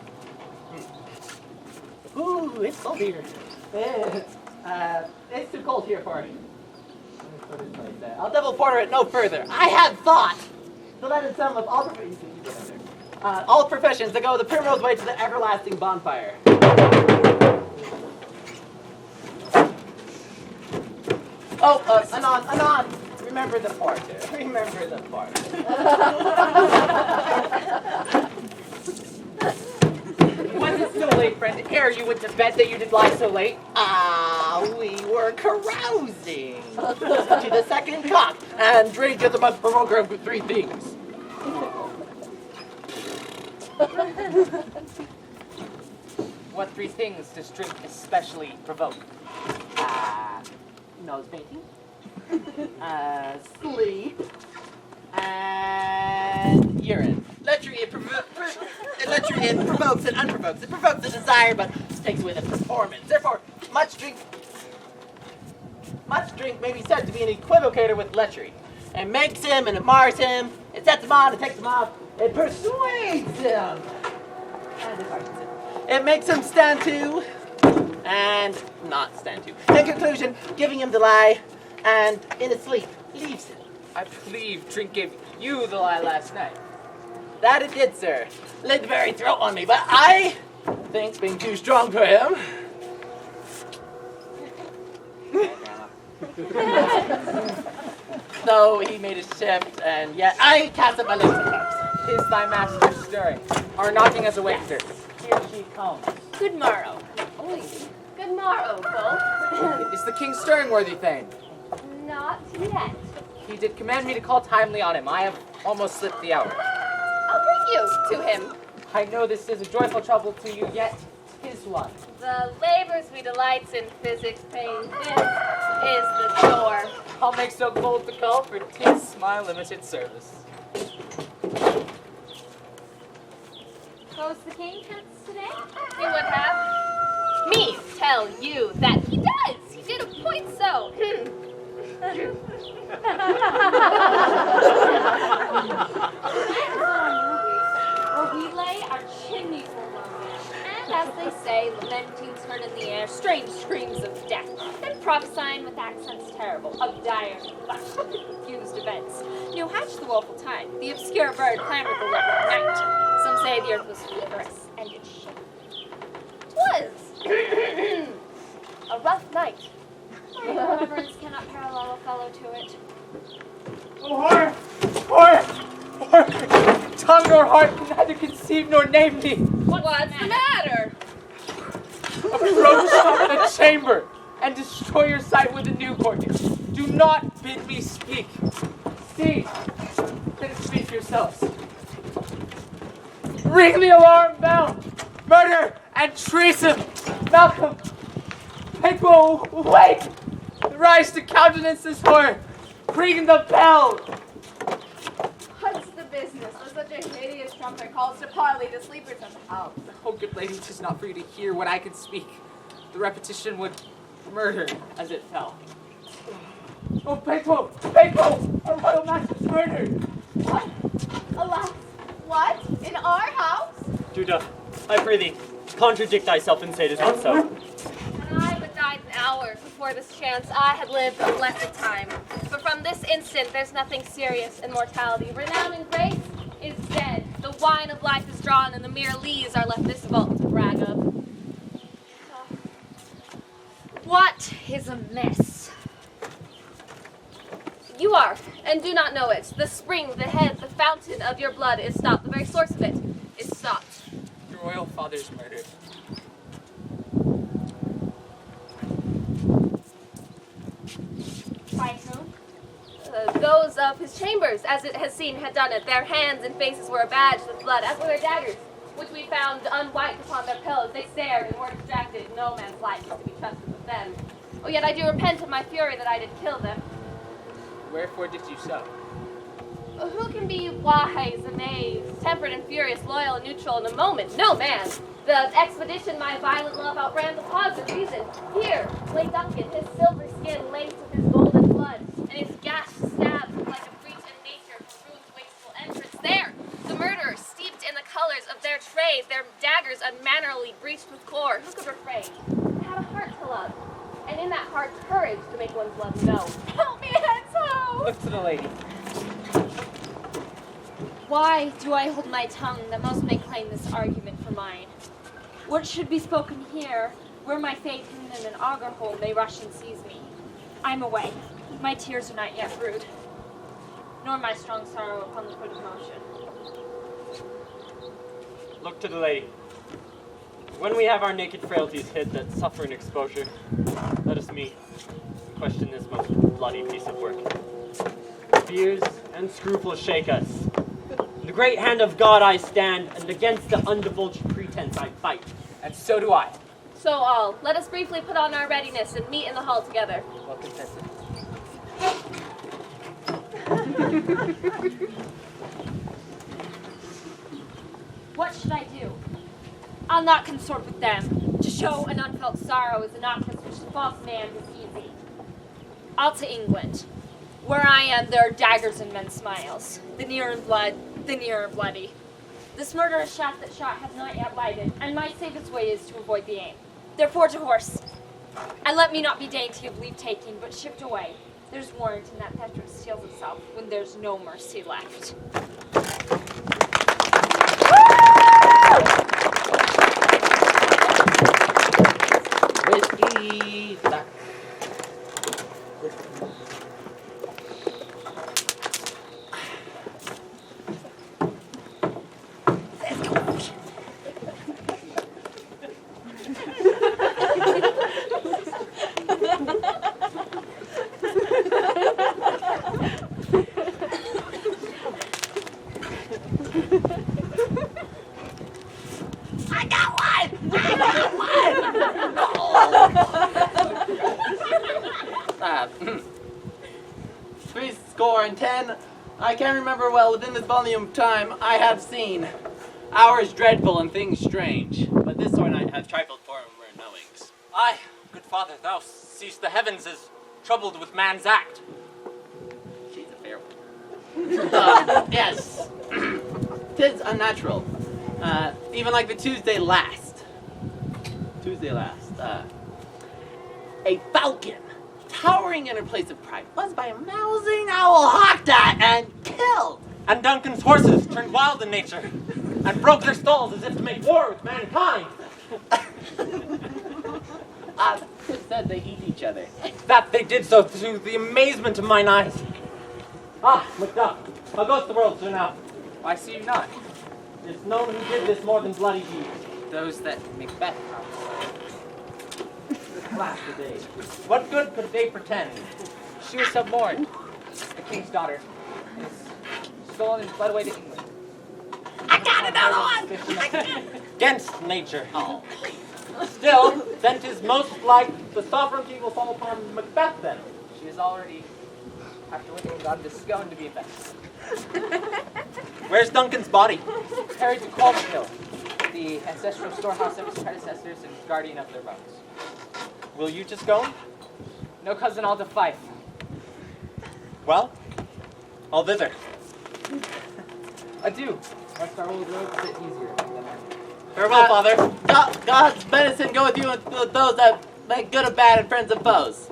[SPEAKER 6] Ooh, it's cold here. It's too cold here for me. I'll double porter it no further. I had thought to let in some of all professions to go the primrose way to the everlasting bonfire. Oh, anon. Remember the porter. Remember the porter.
[SPEAKER 4] Was it so late, friend, ere you went to bed that you did lie so late?
[SPEAKER 6] Ah, we were carousing to the second cock and drink of the most provoker of three things.
[SPEAKER 4] What three things does drink especially provoke?
[SPEAKER 6] Nose painting, sleep, and urine. Lechery, it provokes and unprovokes. It provokes the desire, but takes away the performance. Therefore, much drink may be said to be an equivocator with lechery. It makes him and it mars him. It sets him on, it takes him off. It persuades him. And it harshes him. It makes him stand to and not stand to. In conclusion, giving him the lie, and in his sleep, leaves him.
[SPEAKER 4] I believe drink gave you the lie last night.
[SPEAKER 6] That it did, sir. Laid the very throat on me, but I think being too strong for him. So he made a shift, and yet I cast up my lips and cups.
[SPEAKER 4] Is thy master stirring? Or knocking us awake, sir?
[SPEAKER 6] Here she comes.
[SPEAKER 3] Good morrow.
[SPEAKER 2] Good tomorrow, folk.
[SPEAKER 9] Is the king stirring, worthy Thane?
[SPEAKER 2] Not yet.
[SPEAKER 9] He did command me to call timely on him. I have almost slipped the hour.
[SPEAKER 2] I'll bring you to him.
[SPEAKER 9] I know this is a joyful trouble to you, yet 'tis one.
[SPEAKER 3] The labors we delights in physics paying this is the door.
[SPEAKER 9] I'll make so bold to call, for 'tis my limited service.
[SPEAKER 3] Suppose the king comes today?
[SPEAKER 2] He would have me tell you that he does. He did appoint so.
[SPEAKER 3] Where we lay, our chimneys will blow down. And as they say, lamentings heard in the air, strange screams of death. Then prophesying with accents terrible, of dire, confused events. New hatched the woeful time, the obscure bird clambered the level night. Some say the earth was feverous, and it shook.
[SPEAKER 2] 'Twas a rough night.
[SPEAKER 3] My reverence cannot parallel a fellow to it.
[SPEAKER 9] Oh, horror! Tongue nor heart can neither conceive nor name me.
[SPEAKER 2] What's the matter?
[SPEAKER 9] Approach the chamber and destroy your sight with a new courtier. Do not bid me speak. See, then speak yourselves. Ring the alarm bell. Murder and treason. Malcolm, Pickle, wake! Rise to countenance this horror. Ring the bell.
[SPEAKER 7] What's the business with such a hideous trumpet calls to parley to sleepers in the house?
[SPEAKER 9] Oh, good lady, 'tis not for you to hear what I can speak. The repetition would murder as it fell. Oh, Pickle! Our royal master's murdered!
[SPEAKER 7] What? Alas, what? In our house?
[SPEAKER 6] Judah, I pray thee, contradict thyself and say it is not so.
[SPEAKER 3] And I would die an hour before this chance I had lived a blessed time. For from this instant there's nothing serious in mortality. Renown and grace is dead. The wine of life is drawn, and the mere lees are left this vault to brag of. What is amiss? You are, and do not know it. The spring, the head, the fountain of your blood is stopped. The very source of it is stopped.
[SPEAKER 9] Your royal father's murdered.
[SPEAKER 3] By whom?
[SPEAKER 2] Those of his chambers, as it has seen, had done it. Their hands and faces were abadged with blood, as were their daggers, which we found unwiped upon their pillows. They stared and were distracted. No man's life is to be trusted with them. Oh, yet I do repent of my fury that I did kill them.
[SPEAKER 9] Wherefore did you so?
[SPEAKER 2] Who can be wise, amazed, tempered and furious, loyal and neutral in a moment? No man. The expedition my violent love outran the cause of reason. Here lay Duncan, his silver skin laced with his golden blood, and his gashed stabs like a breach in nature from ruin's wasteful entrance. There, the murderers, steeped in the colors of their trade, their daggers unmannerly breached with gore. Who could refrain? They had a heart to love, and in that heart courage to make one's love known.
[SPEAKER 7] Help me, Enzo!
[SPEAKER 9] Look to the lady.
[SPEAKER 3] Why do I hold my tongue that most may claim this argument for mine? What should be spoken here, where my fate hidden in an auger hole may rush and seize me? I'm away. My tears are not yet brewed, nor my strong sorrow upon the foot of motion.
[SPEAKER 6] Look to the lady. When we have our naked frailties hid that suffer in exposure, let us meet and question this most bloody piece of work. Fears and scruples shake us. In the great hand of God I stand, and against the undivulged pretense I fight.
[SPEAKER 9] And so do I.
[SPEAKER 2] So all, let us briefly put on our readiness and meet in the hall together.
[SPEAKER 9] Well contented.
[SPEAKER 3] What should I do? I'll not consort with them. To show an unfelt sorrow is an office which the false man is easy. I'll to England. Where I am, there are daggers in men's smiles. The nearer blood, the nearer bloody. This murderous shaft that shot hath not yet lighted, and my safest way is to avoid the aim. Therefore to horse. And let me not be dainty of leave-taking, but shift away. There's warrant in that Petrus steals itself when there's no mercy left.
[SPEAKER 9] Whiskey, black. 4 and 10. I can't remember well within this volume of time I have seen hours dreadful and things strange, but this sore night hath trifled former knowings.
[SPEAKER 5] Aye, good father, thou seest the heavens as troubled with man's act.
[SPEAKER 9] She's a fair one. Yes, 'tis unnatural. Even like the Tuesday last. A falcon, towering in her place of pride, was by a mousing owl hawked at and killed.
[SPEAKER 5] And Duncan's horses turned wild in nature, and broke their stalls as if to make war with mankind.
[SPEAKER 9] 'Tis said they eat each other.
[SPEAKER 5] That they did so to the amazement of mine eyes. Ah, Macduff, how goes the world, sir, now?
[SPEAKER 6] Why see you not?
[SPEAKER 5] It's known who did this more than bloody deed.
[SPEAKER 6] Those that Macbeth
[SPEAKER 5] Alas the day. What good could they pretend?
[SPEAKER 6] She was suborned. The king's daughter is stolen and fled away to England.
[SPEAKER 9] I got another one!
[SPEAKER 5] Against nature.
[SPEAKER 9] Oh.
[SPEAKER 5] Still, then 'tis most like the sovereignty will fall upon Macbeth then.
[SPEAKER 6] She is already, after winning God, is going to be infected.
[SPEAKER 5] Where's Duncan's body?
[SPEAKER 6] Carried to Caldhill, the ancestral storehouse of his predecessors and guardian of their bones.
[SPEAKER 5] Will you just go?
[SPEAKER 6] No cousin, all to Fife.
[SPEAKER 5] Well, I'll thither.
[SPEAKER 6] Adieu. Lest our old road a bit easier than our...
[SPEAKER 5] Farewell, father.
[SPEAKER 9] God's medicine go with you and with those that make good of bad and friends of foes.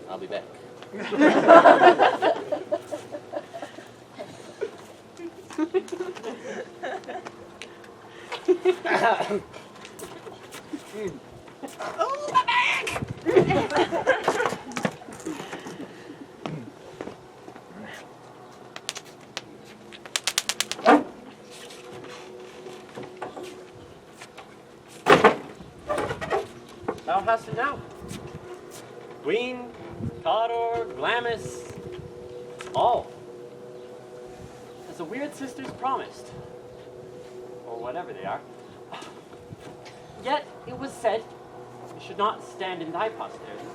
[SPEAKER 9] I'll be back.
[SPEAKER 7] Oh, my back!
[SPEAKER 5] Thou hast it now. Queen, Cawdor, Glamis, all. As the weird sisters promised. Or whatever they are. Yet it was said, it should not stand in thy posterity,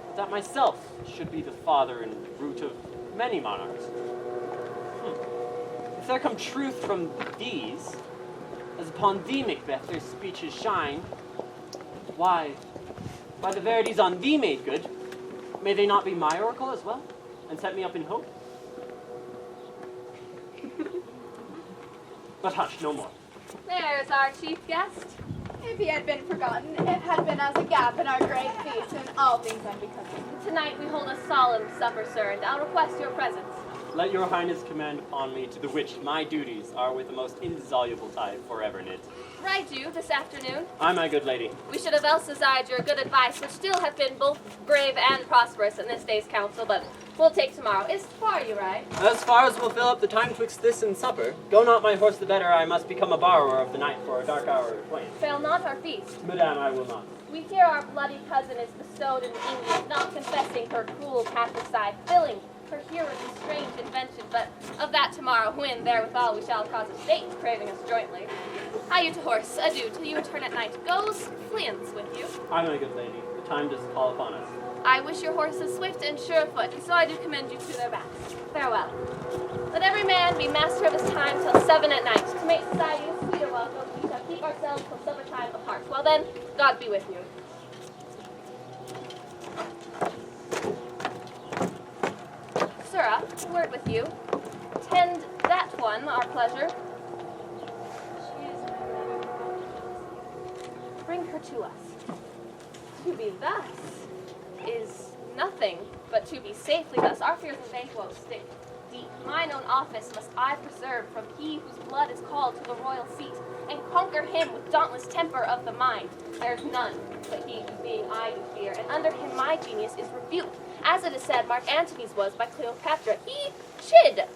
[SPEAKER 5] but that myself should be the father and root of many monarchs. If there come truth from these, as upon thee, Macbeth, their speeches shine, why, by the verities on thee made good, may they not be my oracle as well, and set me up in hope? But hush, no more.
[SPEAKER 1] There's our chief guest.
[SPEAKER 7] If he had been forgotten, it had been as a gap in our great feast, and all things unbecoming.
[SPEAKER 1] Tonight we hold a solemn supper, sir, and I'll request your presence.
[SPEAKER 5] Let your highness command upon me, to the which my duties are with the most indissoluble tie forever knit.
[SPEAKER 1] Ride you this afternoon.
[SPEAKER 5] Aye, my good lady.
[SPEAKER 1] We should have else desired your good advice, which still have been both brave and prosperous in this day's council, but we'll take tomorrow. Is far you ride?
[SPEAKER 5] As far as will fill up the time twixt this and supper, go not my horse the better, I must become a borrower of the night for a dark hour or twain.
[SPEAKER 1] Fail not our feast.
[SPEAKER 5] Madame, I will not.
[SPEAKER 1] We hear our bloody cousin is bestowed in England, not confessing her cruel patricide, filling her hearers with strange invention, but of that tomorrow, when therewithal we shall cause a state craving us jointly. Hie you to horse, adieu, till you return at night. Goes Fleance with you.
[SPEAKER 5] Aye, my good lady, the time does call upon us.
[SPEAKER 1] I wish your horses swift and sure of foot, and so I do commend you to their backs. Farewell. Let every man be master of his time till 7 at night. To make society a sweeter welcome, we shall keep ourselves till supper time apart. Well then, God be with you. Sirrah, a word with you. Tend that one, our pleasure. She is bring her to us. To be thus is nothing but to be safely thus. Our fears of Banquo stick deep. Mine own office must I preserve from he whose blood is called to the royal seat, and conquer him with dauntless temper of the mind. There's none but he whose being I do fear, and under him my genius is rebuked. As it is said, Mark Antony's was by Cleopatra. He chid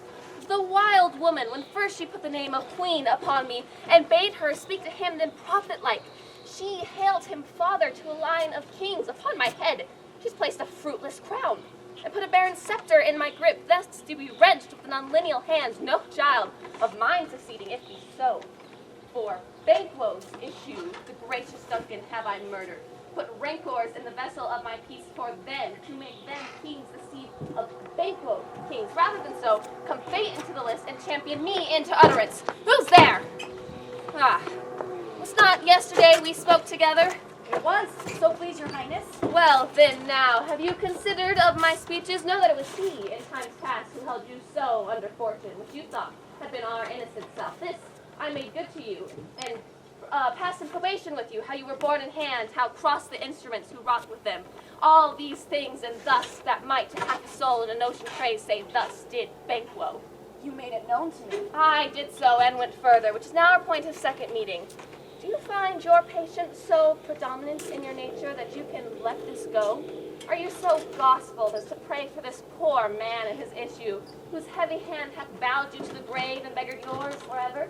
[SPEAKER 1] the wild woman when first she put the name of queen upon me, and bade her speak to him then prophet-like. She hailed him father to a line of kings. Upon my head she's placed a fruitless crown.
[SPEAKER 3] and put a barren scepter in my grip, thus to be wrenched with an unlineal hand, no child of mine succeeding, if be so. For Banquo's issue, the gracious Duncan have I murdered. Put rancors in the vessel of my peace for them, to make them kings, the seed of Banquo kings. Rather than so, come fate into the list and champion me into utterance. Who's there? Ah, was not yesterday we spoke together?
[SPEAKER 1] It was, so please your highness.
[SPEAKER 3] Well, then now, have you considered of my speeches? Know that it was he, in times past, who held you so under fortune, which you thought had been our innocent self. This I made good to you, and passed in probation with you, how you were born in hand, how crossed the instruments who wrought with them. All these things, and thus that might to half a soul in an ocean praise say, thus did Banquo.
[SPEAKER 1] You made it known to me.
[SPEAKER 3] I did so, and went further, which is now our point of second meeting. Do you find your patience so predominant in your nature that you can let this go? Are you so gospel as to pray for this poor man and his issue, whose heavy hand hath bowed you to the grave and beggared yours forever?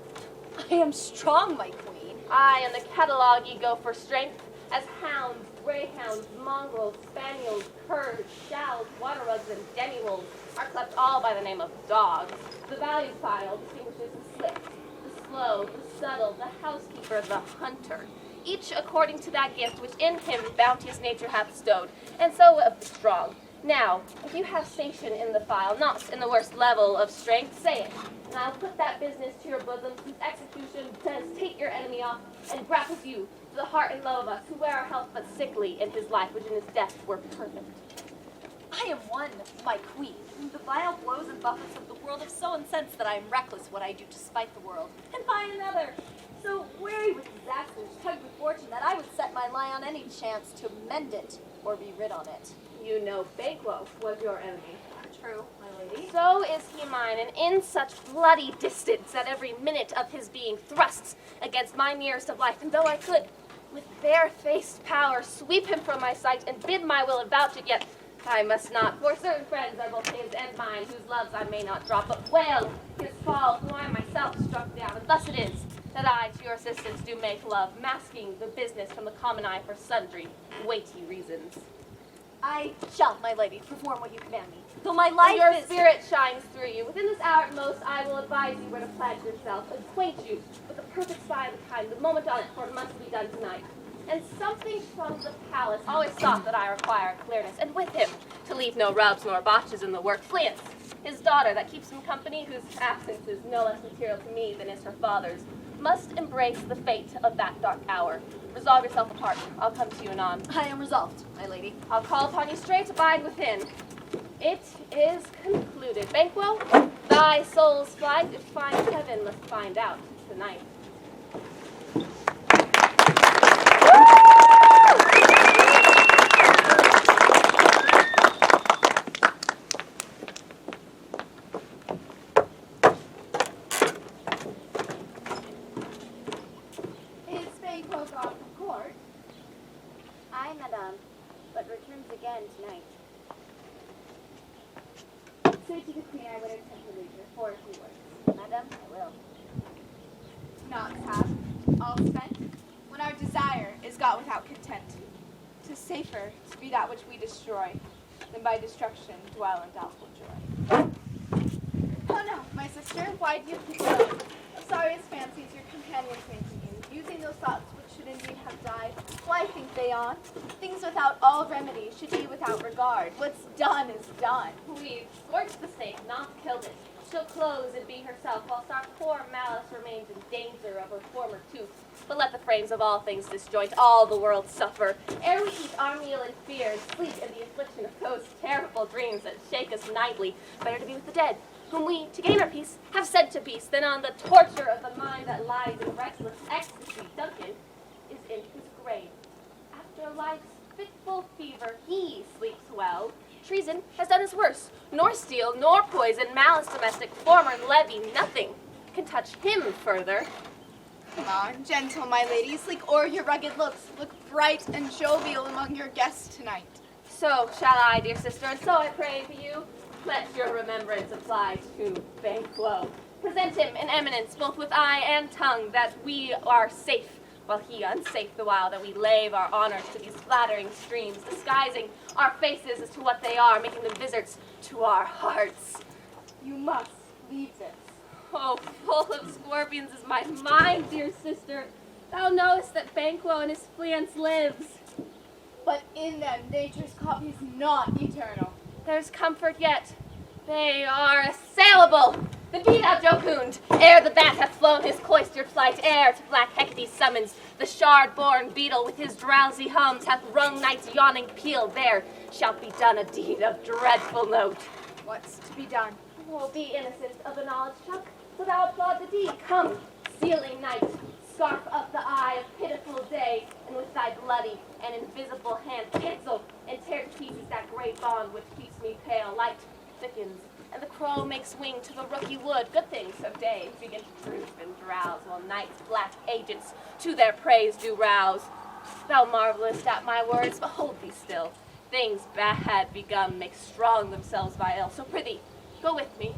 [SPEAKER 1] I am strong, my queen.
[SPEAKER 3] Aye, and the catalogue ye go for strength, as hounds, greyhounds, mongrels, spaniels, curs, shalls, water-rugs, and demi-wolves are cleft all by the name of dogs. The value file distinguishes the swift, the slow, the subtle, the housekeeper, the hunter, each according to that gift which in him bounteous nature hath bestowed, and so of the strong. Now, if you have station in the file, not in the worst level of strength, say it, and I'll put that business to your bosom, whose execution does take your enemy off, and grapples you to the heart and love of us, who wear our health but sickly in his life, which in his death were perfect.
[SPEAKER 1] I am one, my queen, whom the vile blows and buffets of the world have so incensed that I am reckless what I do to spite the world, and find another, so weary with disaster, tugged with fortune, that I would set my lie on any chance to mend it, or be rid on it.
[SPEAKER 3] You know Banquo was your enemy.
[SPEAKER 1] True, my lady.
[SPEAKER 3] So is he mine, and in such bloody distance at every minute of his being thrusts against my nearest of life, and though I could, with bare-faced power, sweep him from my sight and bid my will avouch it, yet I must not, for certain friends are both his and mine, whose loves I may not drop, but wail his fall, who I myself struck down, and thus it is that I to your assistance do make love, masking the business from the common eye for sundry weighty reasons.
[SPEAKER 1] I shall, my lady, perform what you command me. Though my life
[SPEAKER 3] Your
[SPEAKER 1] is...
[SPEAKER 3] spirit shines through you. Within this hour at most, I will advise you where to pledge yourself, acquaint you with the perfect spy of the time, the moment on it, for it must be done tonight. And something from the palace always thought that I require clearness, and with him, to leave no rubs nor botches in the work, Fleance, his daughter that keeps him company, whose absence is no less material to me than is her father's, must embrace the fate of that dark hour. Resolve yourself apart. I'll come to you anon.
[SPEAKER 1] I am resolved, my lady.
[SPEAKER 3] I'll call upon you straight, abide within. It is concluded. Banquo, thy soul's flight, if finds heaven, must find out tonight.
[SPEAKER 7] Is Banquo gone from court?
[SPEAKER 10] Aye, madame, but returns again tonight. Say to the queen I would attempt to reach her for a few words. Madame, I will.
[SPEAKER 7] Not have, all spent, when our desire is got without content. 'Tis safer to be that which we destroy, than by destruction dwell in doubtful joy. Oh no, my sister, why do you keep going? Sorriest fancies your companions making you, using those thoughts which should indeed have died. Why think they on? Things without all remedy should be without regard. What's done is done.
[SPEAKER 3] We've scorched the snake, not killed it. She'll close and be herself, whilst our poor Malice remains in danger of her former tooth. But let the frames of all things disjoint, all the world suffer. Ere we eat our meal in fear and sleep in the affliction of those terrible dreams that shake us nightly, better to be with the dead, whom we, to gain our peace, have sent to peace, than on the torture of the mind that lies in restless ecstasy. Duncan is in his grave. After life's fitful fever, he sleeps well. Treason has done his worst. Nor steel, nor poison, malice domestic, former levy, nothing can touch him further.
[SPEAKER 7] Come on, gentle, my ladies, sleek o'er your rugged looks. Look bright and jovial among your guests tonight.
[SPEAKER 3] So shall I, dear sister, and so I pray for you. Let your remembrance apply to Banquo. Present him in eminence, both with eye and tongue, that we are safe while he unsafe the while that we lave our honors to these flattering streams, disguising our faces as to what they are, making them visits to our hearts.
[SPEAKER 7] You must leave this.
[SPEAKER 3] Oh, full of scorpions is my mind, dear sister. Thou knowest that Banquo and his fleance lives.
[SPEAKER 7] But in them, nature's copy is not eternal.
[SPEAKER 3] There's comfort yet. They are assailable. Then be thou jocund, ere the bat hath flown his cloistered flight, ere to black Hecate's summons the shard-born beetle with his drowsy hums hath rung night's yawning peal. There shall be done a deed of dreadful note.
[SPEAKER 7] What's to be done?
[SPEAKER 3] Oh, be innocent of the knowledge, Chuck, so thou applaud the deed. Come, sealing night, scarf up the eye of pitiful day, and with thy bloody and invisible hand cancel and tear to pieces that great bond which keeps me pale. Light thickens, and the crow makes wing to the rooky wood. Good things of day begin to droop and drowse, while night's black agents to their praise do rouse. Thou marvelest at my words, but hold thee still. Things bad begun make strong themselves by ill. So prithee, go with me.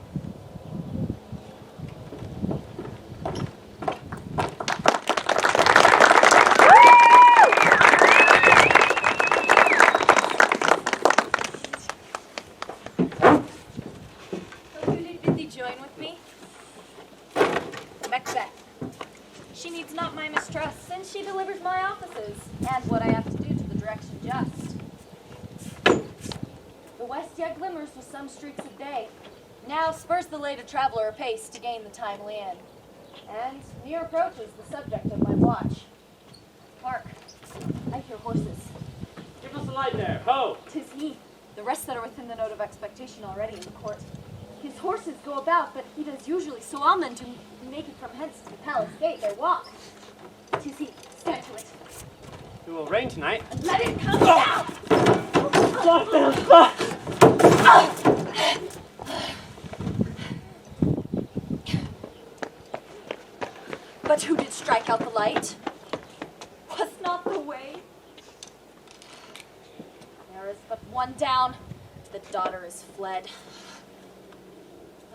[SPEAKER 11] Did thee join with me?
[SPEAKER 7] Macbeth.
[SPEAKER 11] She needs not my mistrust, since she delivers my offices, and what I have to do to the direction just. The west yet glimmers with some streaks of day. Now spurs the later traveler apace to gain the timely end. And near approaches the subject of my watch. Hark, I hear horses.
[SPEAKER 6] Give us a light there. Ho!
[SPEAKER 11] 'Tis he. The rest that are within the note of expectation already in the court. His horses go about, but he does usually, so all men do make it from hence to the palace gate their walk. 'Tis he. Stand to it.
[SPEAKER 6] It will rain tonight.
[SPEAKER 11] Let it come down! But who did strike out the light? Was not the way? There is but one down. The daughter is fled.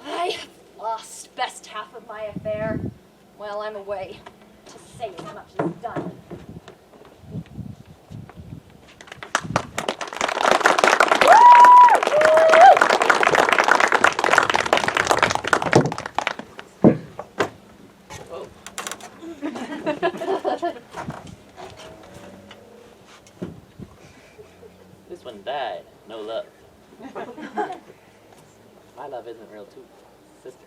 [SPEAKER 11] I have lost best half of my affair. Well, I'm away. To say as much as done.
[SPEAKER 6] This one died. No love. My love isn't real too, sister.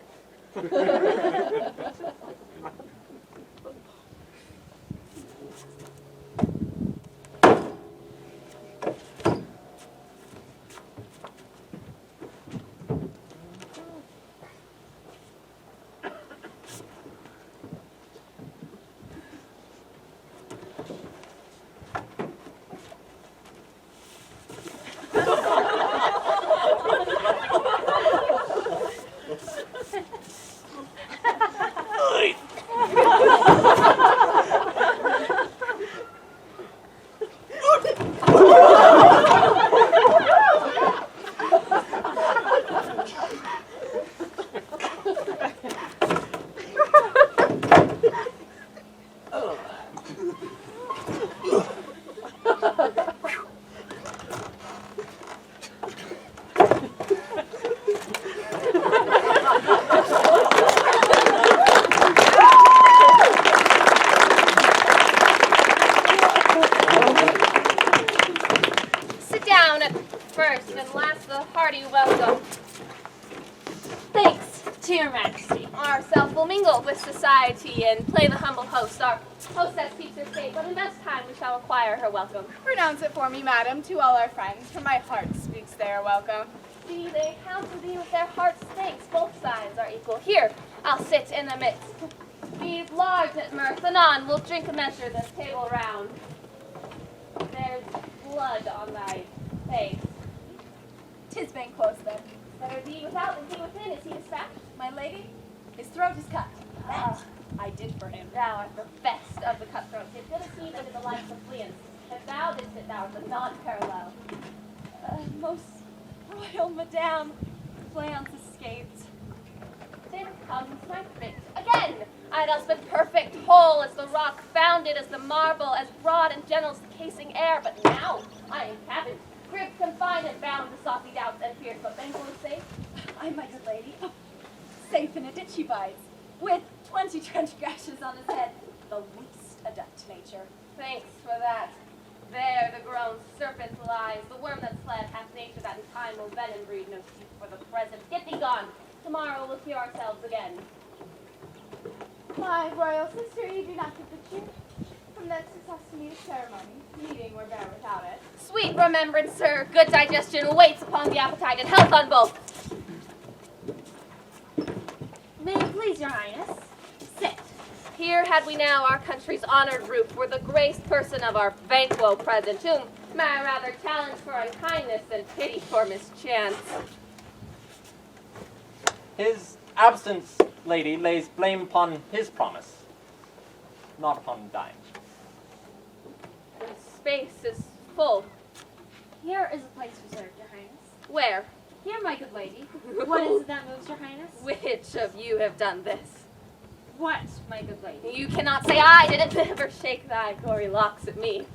[SPEAKER 3] Society and play the humble host. Our hostess keeps her state, but in best time we shall acquire her welcome.
[SPEAKER 7] Pronounce it for me, madam, to all our friends, for my heart speaks their welcome.
[SPEAKER 3] See, they counsel thee with their hearts' thanks. Both sides are equal. Here, I'll sit in the midst. Be large at mirth. Anon, we'll drink a measure this table round. There's blood on thy face.
[SPEAKER 11] 'Tis Banquo's then.
[SPEAKER 3] Better thee without than he within. Is he dispatched?
[SPEAKER 11] My lady, his throat is cut. That I did for him.
[SPEAKER 3] Thou art the best of the cutthroats. Yet good a seed under the likes of fleance. If thou didst it, thou art the non-parallel.
[SPEAKER 11] Most royal madame, Fleance escaped.
[SPEAKER 3] Then comes my prince again.
[SPEAKER 1] then I'd else been perfect, whole as the rock, founded as the marble, as broad and gentle as the casing air. But now I am cabined, cribbed, confined, and bound to saucy doubts and fears. But Banquo is safe.
[SPEAKER 11] Ay, my good lady. Oh, safe in a ditch he bides, with 20 transgressions on his head, the least adapt to nature.
[SPEAKER 1] Thanks for that. There the grown serpent lies, the worm that fled hath nature that in time will venom breed no teeth for the present. Get thee gone. Tomorrow we'll hear ourselves again.
[SPEAKER 7] My royal sister, you do not get the cheer. From that Sesame ceremony, meeting were better without it.
[SPEAKER 1] Sweet remembrance, sir. Good digestion waits upon the appetite and health on both.
[SPEAKER 3] May it please your highness? Sit.
[SPEAKER 1] Here had we now our country's honored roof, were the graced person of our Banquo present, whom may I rather challenge for unkindness than pity for mischance.
[SPEAKER 4] His absence, lady, lays blame upon his promise, not upon thine.
[SPEAKER 1] The space is full.
[SPEAKER 3] Here is a place reserved, your highness.
[SPEAKER 1] Where?
[SPEAKER 3] Here, my good lady. What is it that moves your highness?
[SPEAKER 1] Which of you have done this?
[SPEAKER 3] What, my good lady?
[SPEAKER 1] You cannot say I didn't ever shake thy gory locks at me.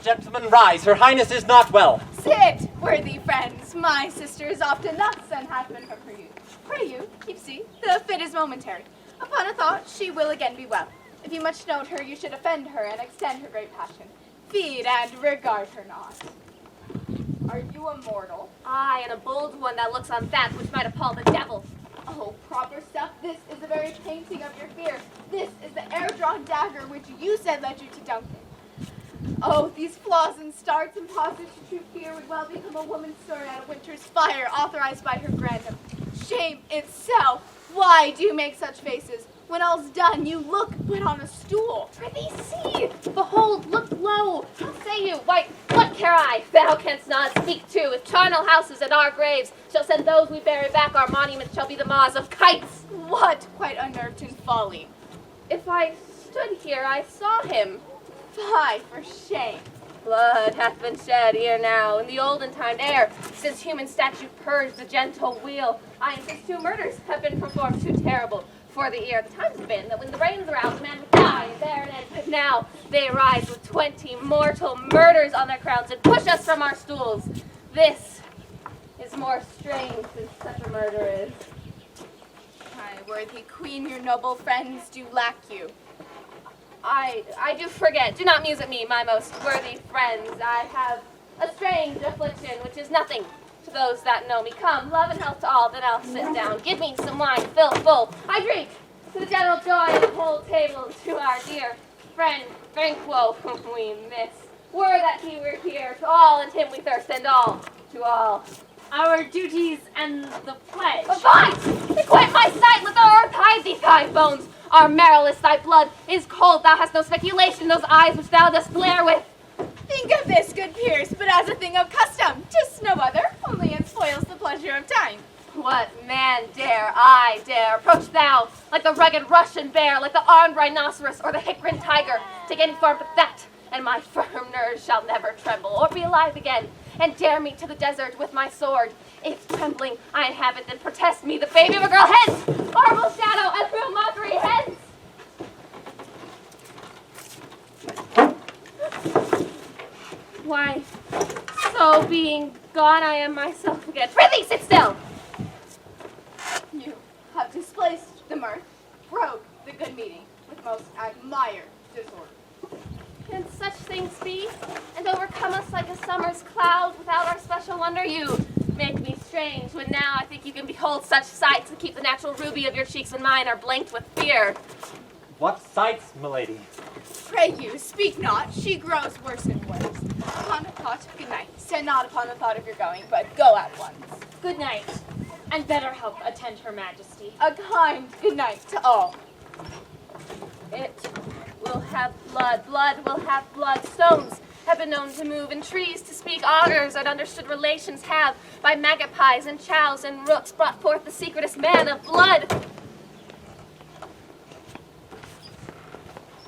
[SPEAKER 4] Gentlemen, rise. Her highness is not well.
[SPEAKER 7] Sit, worthy friends. My sister is often thus and hath been from her youth. Pray you, keep see, the fit is momentary. Upon a thought, she will again be well. If you much note her, you should offend her and extend her great passion. Feed and regard her not. Are you a mortal?
[SPEAKER 1] Aye, and a bold one that looks on that which might appall the devil.
[SPEAKER 7] Oh, proper stuff. This is the very painting of your fear. This is the air-drawn dagger which you said led you to Duncan. Oh, these flaws and starts and pauses to true fear would well become a woman's sword at a winter's fire authorized by her grandam. Shame itself. Why do you make such faces? When all's done, you look but on a stool.
[SPEAKER 1] Prithee, see! Behold, look low! How say you? Why, what care I? Thou canst not speak to. If charnel houses and our graves shall send those we bury back, our monuments shall be the maws of kites.
[SPEAKER 7] What quite unnerved in folly?
[SPEAKER 1] If I stood here, I saw him.
[SPEAKER 7] Fie, for shame.
[SPEAKER 1] Blood hath been shed ere now, in the olden time ere, since human statute purged the gentle wheel. I insist 2 murders have been performed, too terrible for the ear. The times have been that when the rains are out, the man would die there and then. But now they rise with 20 mortal murders on their crowns and push us from our stools. This is more strange than such a murder is.
[SPEAKER 7] My worthy queen, your noble friends do lack you.
[SPEAKER 1] I do forget. Do not muse at me, my most worthy friends. I have a strange affliction, which is nothing to those that know me. Come, love and health to all, then I'll sit down. Give me some wine, fill full. I drink to the general joy of the whole table, to our dear friend Banquo, whom we miss. Were that he were here, to all and him we thirst, and all to all.
[SPEAKER 3] Our duties and the pledge.
[SPEAKER 1] Avaunt! Requite my sight, let the earth hide thee, thy bones. Our marrow is thy blood, is cold, thou hast no speculation, those eyes which thou dost glare with.
[SPEAKER 7] Think of this, good peers, but as a thing of custom, 'tis no other, only it spoils the pleasure of time.
[SPEAKER 1] What man dare, I dare, approach thou, like the rugged Russian bear, like the armed rhinoceros, or the hick-grin tiger, take any form but that, and my firm nerves shall never tremble, or be alive again, and dare me to the desert with my sword. If trembling I inhabit, then protest me the baby of a girl hence, horrible shadow, and through mockery hence. Why, so being gone, I am myself again. Prithee, sit still!
[SPEAKER 7] You have displaced the mirth, broke the good meeting, with most admired disorder.
[SPEAKER 1] Can such things be, and overcome us like a summer's cloud without our special wonder? You make me strange, when now I think you can behold such sights and keep the natural ruby of your cheeks when mine are blanked with fear.
[SPEAKER 4] What sights, milady?
[SPEAKER 7] Pray you, speak not, she grows worse and worse. Upon a thought, good night. Stand not upon the thought of your going, but go at once.
[SPEAKER 3] Good night, and better help attend her majesty.
[SPEAKER 7] A kind good night to all.
[SPEAKER 1] It will have blood, blood will have blood. Stones have been known to move, and trees to speak. Augurs and understood relations have, by magpies and chows and rooks, brought forth the secretest man of blood.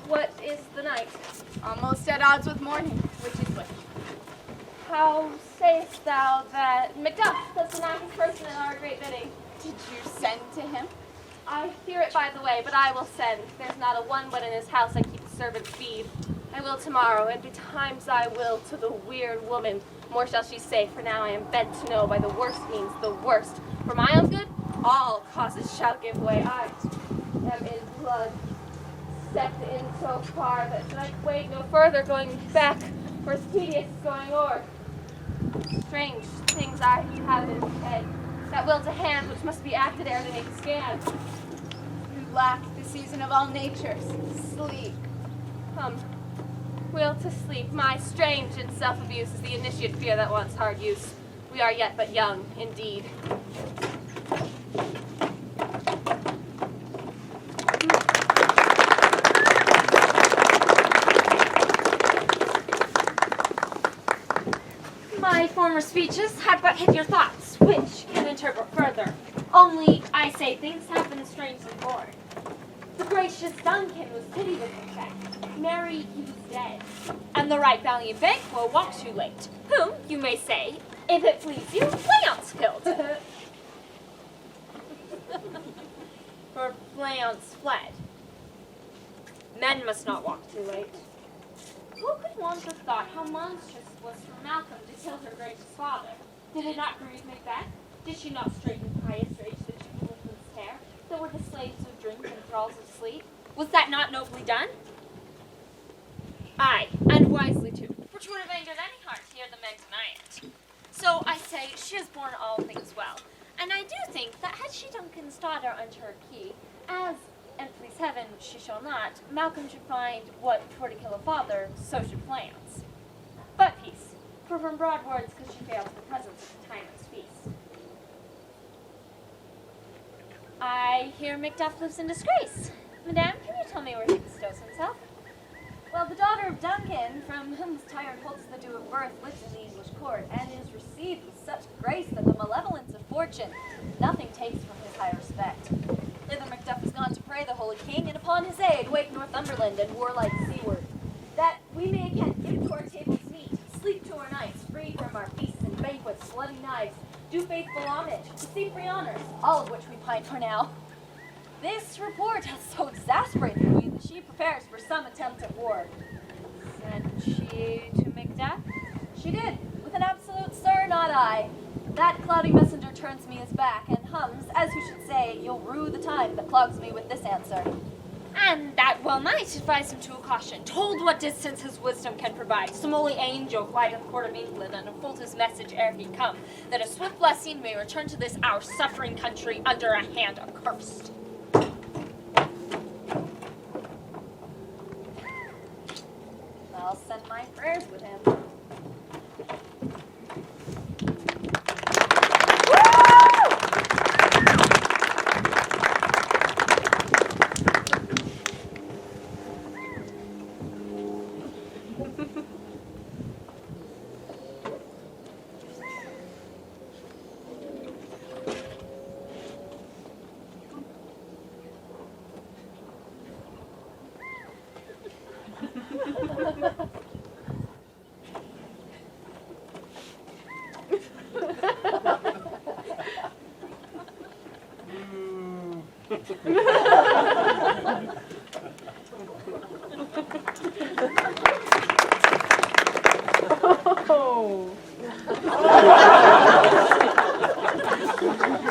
[SPEAKER 1] What is the night?
[SPEAKER 7] Almost at odds with morning, which is which.
[SPEAKER 1] How sayest thou that Macduff does deny his person in our great bidding?
[SPEAKER 7] Did you send to him?
[SPEAKER 1] I fear it by the way, but I will send. There's not a one but in his house I keep a servant feed. I will tomorrow, and betimes I will to the weird woman. More shall she say, for now I am bent to know by the worst means the worst. For my own good, all causes shall give way. I am in blood, stepped in so far that should I wait no further, going back, for it's tedious going o'er. Strange things I have in head, that will to hand which must be acted ere they make a scan.
[SPEAKER 7] You lack the season of all natures, sleep.
[SPEAKER 1] Come, will to sleep. My strange in self-abuse is the initiate fear that wants hard use. We are yet but young, indeed.
[SPEAKER 3] My former speeches had but hit your thoughts, which can interpret further. Only, I say, things happen strangely born. The gracious Duncan was pitied with Macbeth. Mary, he was dead. And the right valiant Banquo walked too late, whom, you may say, if it please you, Fleance killed. For Fleance fled. Men must not walk too late. Who could want have thought how monstrous it was for Malcolm to kill her gracious father? Did it not grieve Macbeth? Did she not straighten pious rage that she with his hair, that were the slaves of drink and thralls of sleep? Was that not nobly done? Aye, and wisely too, for 'twould have angered any heart to hear the men deny it. So I say she has borne all things well, and I do think that had she Duncan's daughter unto her key, as, and please heaven, she shall not, Malcolm should find what for to kill a father, so should Fleance. But peace, for from broad words could she fail to the presence of the tyrant's feast. I hear Macduff lives in disgrace. Madame, can you tell me where he bestows himself?
[SPEAKER 11] Well, the daughter of Duncan, from whom this tyrant holds the due of birth, lives in the English court, and is received with such grace that the malevolence of fortune nothing takes from his high respect. Thither Macduff has gone to pray the holy king, and upon his aid wake Northumberland and warlike seaward, that we may again give to our tables meat, sleep to our nights, free from our feasts and banquets, bloody knives, do faithful homage, receive free honors, all of which we pine for now. This report has so exasperated the queen that she prepares for some attempt at war.
[SPEAKER 3] Sent she to Macduff?
[SPEAKER 11] She did, with an absolute sir, not I. That cloudy messenger turns me his back and hums, as who should say, you'll rue the time that clogs me with this answer.
[SPEAKER 3] And that well might advise him to a caution, told what distance his wisdom can provide. Some holy angel glide in the court of England and unfold his message ere he come, that a swift blessing may return to this our suffering country under a hand accursed.
[SPEAKER 11] I'll send my prayers with him.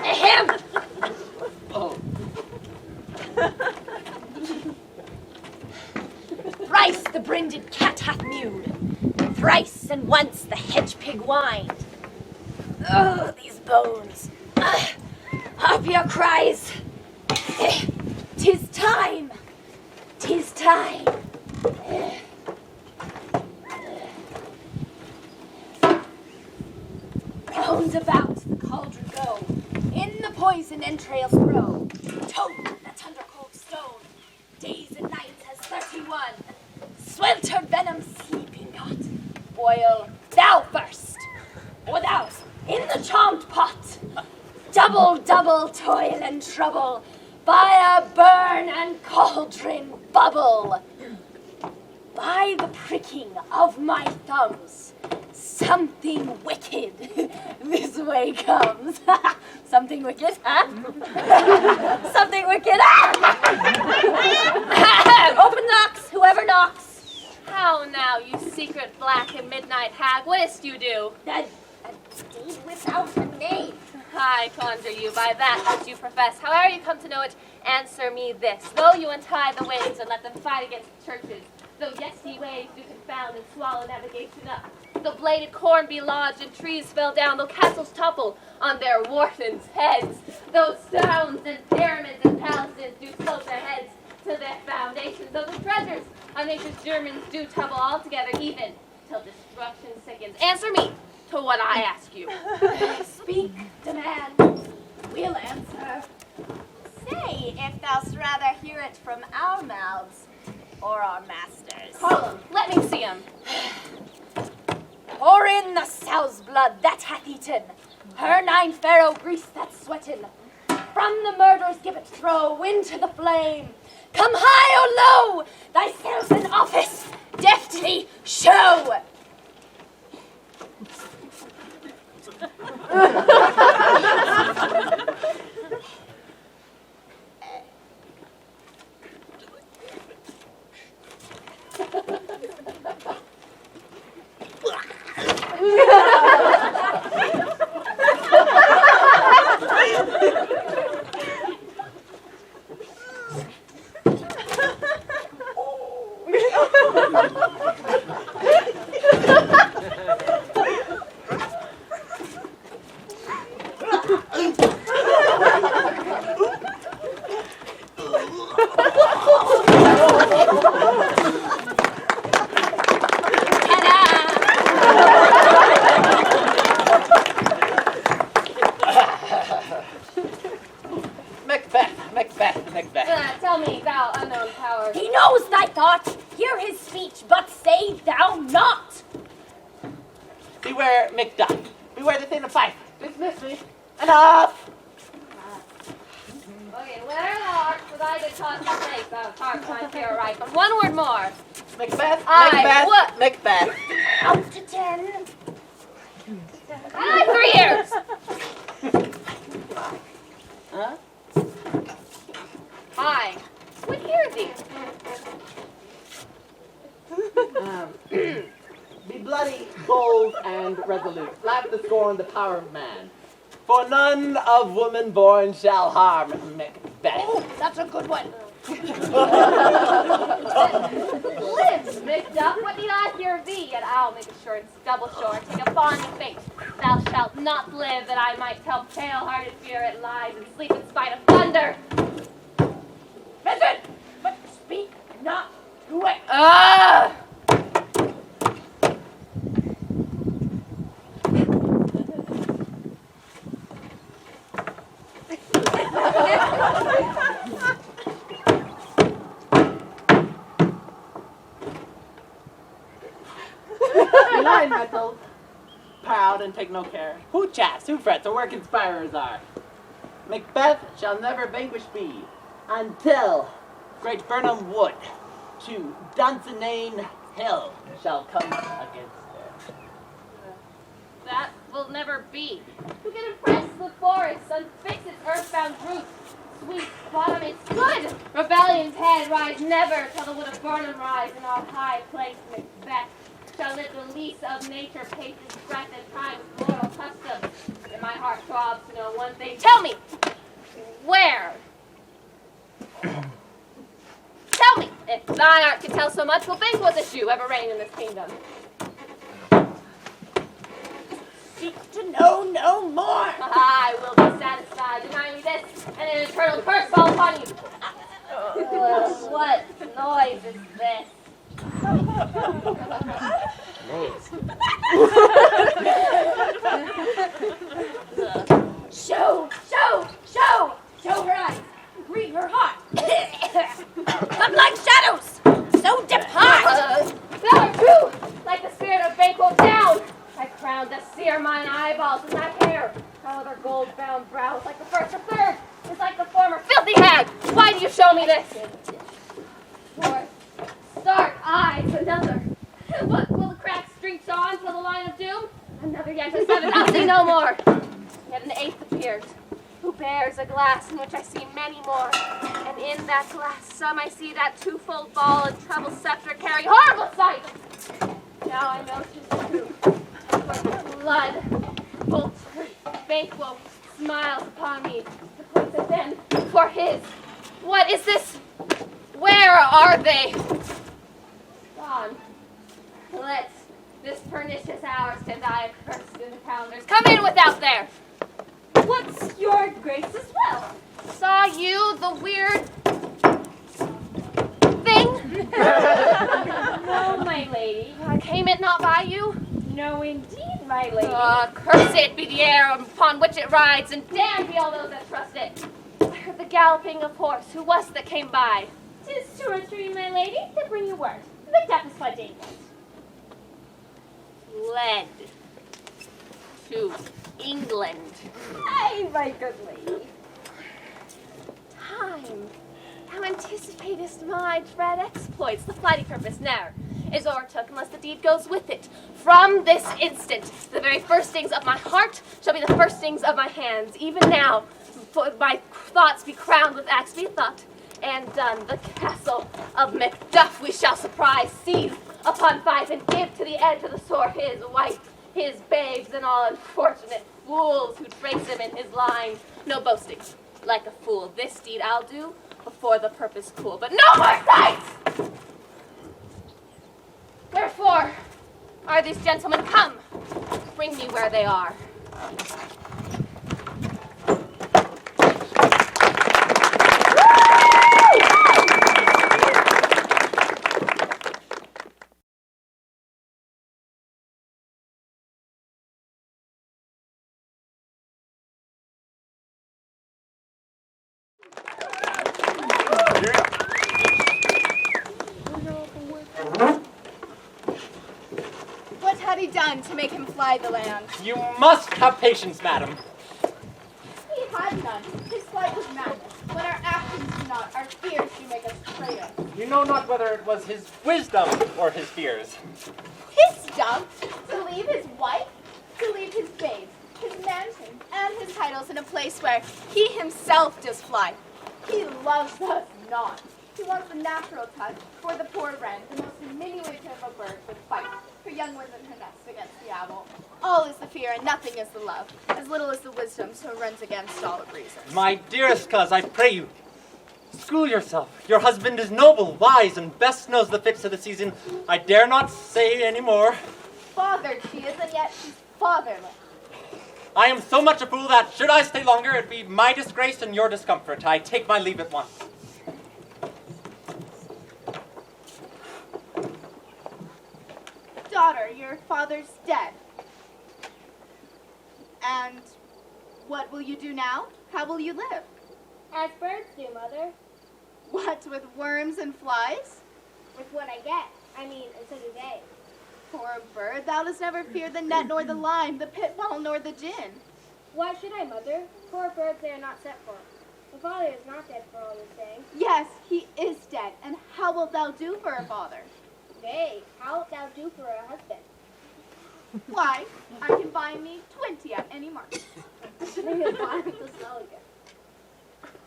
[SPEAKER 3] Him! Thrice the brinded cat hath mewed, thrice and once the hedge pig whined. Oh, these bones! Harpier cries! 'Tis time! 'Tis time! Round about the cauldron go, in the poison entrails grow. Toad, that under cold stone, days and nights has 31. Sweltered venom sleeping got, boil thou first, or thou in the charmed pot. Double, double toil and trouble, fire burn and cauldron bubble. By the pricking of my thumbs, something wicked this way comes. Something wicked, huh? Something wicked, Open knocks, whoever knocks.
[SPEAKER 11] How now, you secret black and midnight hag, what is't you do?
[SPEAKER 3] A deed without a name.
[SPEAKER 11] I conjure you by that which you profess. However you come to know it, answer me this. Though you untie the waves and let them fight against the churches, though yes ye waves do confound and swallow navigation up, though bladed corn be lodged and trees fell down, though castles topple on their wardens' heads, though stones and pyramids and palaces do slope their heads to their foundations, though the treasures of nature's Germans do tumble all together, even till destruction sickens. Answer me to what I ask you.
[SPEAKER 3] Speak, demand, we'll answer.
[SPEAKER 7] Say, if thou'st rather hear it from our mouths or our masters.
[SPEAKER 11] Call 'em. Let me see 'em.
[SPEAKER 3] Or in the sow's blood that hath eaten, her 9 pharaoh grease that's sweating. From the murderer's gibbet throw into the flame. Come high or low, thyself in office deftly show.
[SPEAKER 11] Macbeth.
[SPEAKER 3] Tell me, thou unknown power. He knows thy thought. Hear his speech, but say thou not.
[SPEAKER 4] Beware Macduff. Beware the thing of fife.
[SPEAKER 11] Dismiss me.
[SPEAKER 4] Enough!
[SPEAKER 11] Okay, where thou art for thy good conscience sake, thou art my fair right. But one word more.
[SPEAKER 4] Macbeth,
[SPEAKER 11] Aye,
[SPEAKER 4] Macbeth,
[SPEAKER 11] what?
[SPEAKER 4] Macbeth.
[SPEAKER 3] Out to 10.
[SPEAKER 11] 3 years.
[SPEAKER 4] Huh?
[SPEAKER 11] I would hear thee.
[SPEAKER 4] Be bloody, bold, and resolute. Laugh to scorn the power of man. For none of woman born shall harm Macbeth.
[SPEAKER 3] Oh, that's a good one.
[SPEAKER 11] Live, Macduff, what need I hear of thee? Yet I'll make assurance double sure. Take a bond of fate. Thou shalt not live, that I might tell pale-hearted fear it lies and sleep in spite of thunder.
[SPEAKER 3] Listen, but speak not to it.
[SPEAKER 4] Line metals, proud and take no care. Who chafes, who frets, or where conspirers are. Macbeth shall never vanquished be, until great Burnham Wood to Dunsinane Hill shall come against her.
[SPEAKER 11] That will never be. Who can impress the forest, unfix its earthbound roots? Sweet bottom its good. Rebellion's head rise never till the wood of Burnham rise, in our high place Macbeth shall live the lease of nature, pace its breath and time with mortal custom. And my heart throbs to know one thing. Tell me, where? Tell me, if thine art can tell so much, will think was issue ever reign in this kingdom.
[SPEAKER 3] Seek to know no more.
[SPEAKER 11] I will be satisfied. Deny me this, and an eternal curse fall upon you. What noise is this?
[SPEAKER 3] Show her eyes. Read her heart. Come like shadows, so depart.
[SPEAKER 11] Thou art true, like the spirit of Banquo down. I crowned to sear mine eyeballs with my hair. However, gold-bound brows, like the first or third, is like the former filthy hag. Why do you show me this? Fourth, stark eyes, another. What, will the cracked streaks on till the line of doom? Another yet, a seventh, I'll see no more. Yet an eighth appears.
[SPEAKER 3] who bears a glass in which I see many more, and in that glass some I see that twofold ball and treble scepter carry horrible sight. Now I know 'tis true, for blood, bolted, Banquo smiles upon me, to put it then for his. What is this? Where are they? Gone. Let this pernicious hour stand I accursed in the calendars. Come in without there.
[SPEAKER 1] What's your grace's will?
[SPEAKER 3] Saw you the weird thing?
[SPEAKER 1] No, my lady.
[SPEAKER 3] Came it not by you?
[SPEAKER 1] No, indeed, my lady.
[SPEAKER 3] Cursed be the air upon which it rides, and damned be all those that trust it. I heard the galloping of horse. Who was that came by?
[SPEAKER 1] 'Tis to return, my lady, to bring you word. The death is fled to England.
[SPEAKER 3] Led to England.
[SPEAKER 1] Aye, my good lady.
[SPEAKER 3] Time. Thou anticipatest my dread exploits. The flighty purpose ne'er is o'ertook unless the deed goes with it. From this instant, the very first things of my heart shall be the first things of my hands. Even now, for my thoughts be crowned with acts, be thought and done. The castle of Macbeth we shall surprise, seize upon fife, and give to the edge of the sword his wife, his babes, and all unfortunate fools who trace him in his line. No boasting, like a fool. This deed I'll do before the purpose cool, but no more sights! Wherefore are these gentlemen come? Bring me where they are.
[SPEAKER 7] What had he done to make him fly the land?
[SPEAKER 4] You must have patience, madam.
[SPEAKER 7] He had none. His flight was madness. When our actions do not, our fears do make us traitors.
[SPEAKER 4] You know not whether it was his wisdom or his fears.
[SPEAKER 7] His dump to leave his wife, to leave his babes, his mansion, and his titles in a place where he himself does fly. He loves us not. He loves the natural touch, for the poor wren, the most diminutive of a bird, would fight. Her young ones in her nest against the owl. All is the fear, and nothing is the love. As little as the wisdom, so runs against all of reason.
[SPEAKER 4] My dearest coz, I pray you, school yourself. Your husband is noble, wise, and best knows the fits of the season. I dare not say any more.
[SPEAKER 7] Fathered she is, and yet she's fatherless.
[SPEAKER 4] I am so much a fool that, should I stay longer, it be my disgrace and your discomfort. I take my leave at once.
[SPEAKER 7] Daughter, your father's dead. And what will you do now? How will you live?
[SPEAKER 10] As birds do, Mother.
[SPEAKER 7] What, with worms and flies?
[SPEAKER 10] With what I get. I mean, and so do they.
[SPEAKER 7] Poor bird, thou dost never fear the net nor the lime, the pitfall nor the gin.
[SPEAKER 10] Why should I, Mother? Poor birds they are not set for. The father is not dead for all this saying.
[SPEAKER 7] Yes, he is dead, and how wilt thou do for a father?
[SPEAKER 10] Nay, how wilt thou do for a husband?
[SPEAKER 7] Why, I can buy me 20 at any market.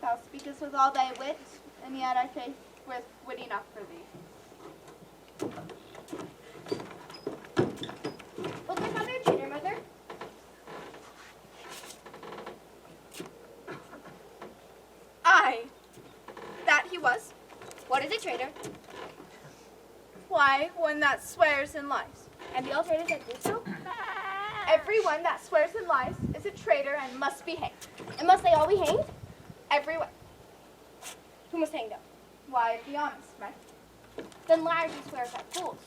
[SPEAKER 7] Thou speakest with all thy wit, and yet I faith with wit enough for thee.
[SPEAKER 10] Was my father a traitor, Mother?
[SPEAKER 7] Aye, that he was.
[SPEAKER 10] What is a traitor?
[SPEAKER 7] Why, one that swears and lies.
[SPEAKER 10] And the all traitors that do so?
[SPEAKER 7] Everyone that swears and lies is a traitor and must be hanged.
[SPEAKER 10] And must they all be hanged?
[SPEAKER 7] Everyone.
[SPEAKER 10] Who must hang them?
[SPEAKER 7] Why, be honest, right?
[SPEAKER 10] Then liars and swearers are fools.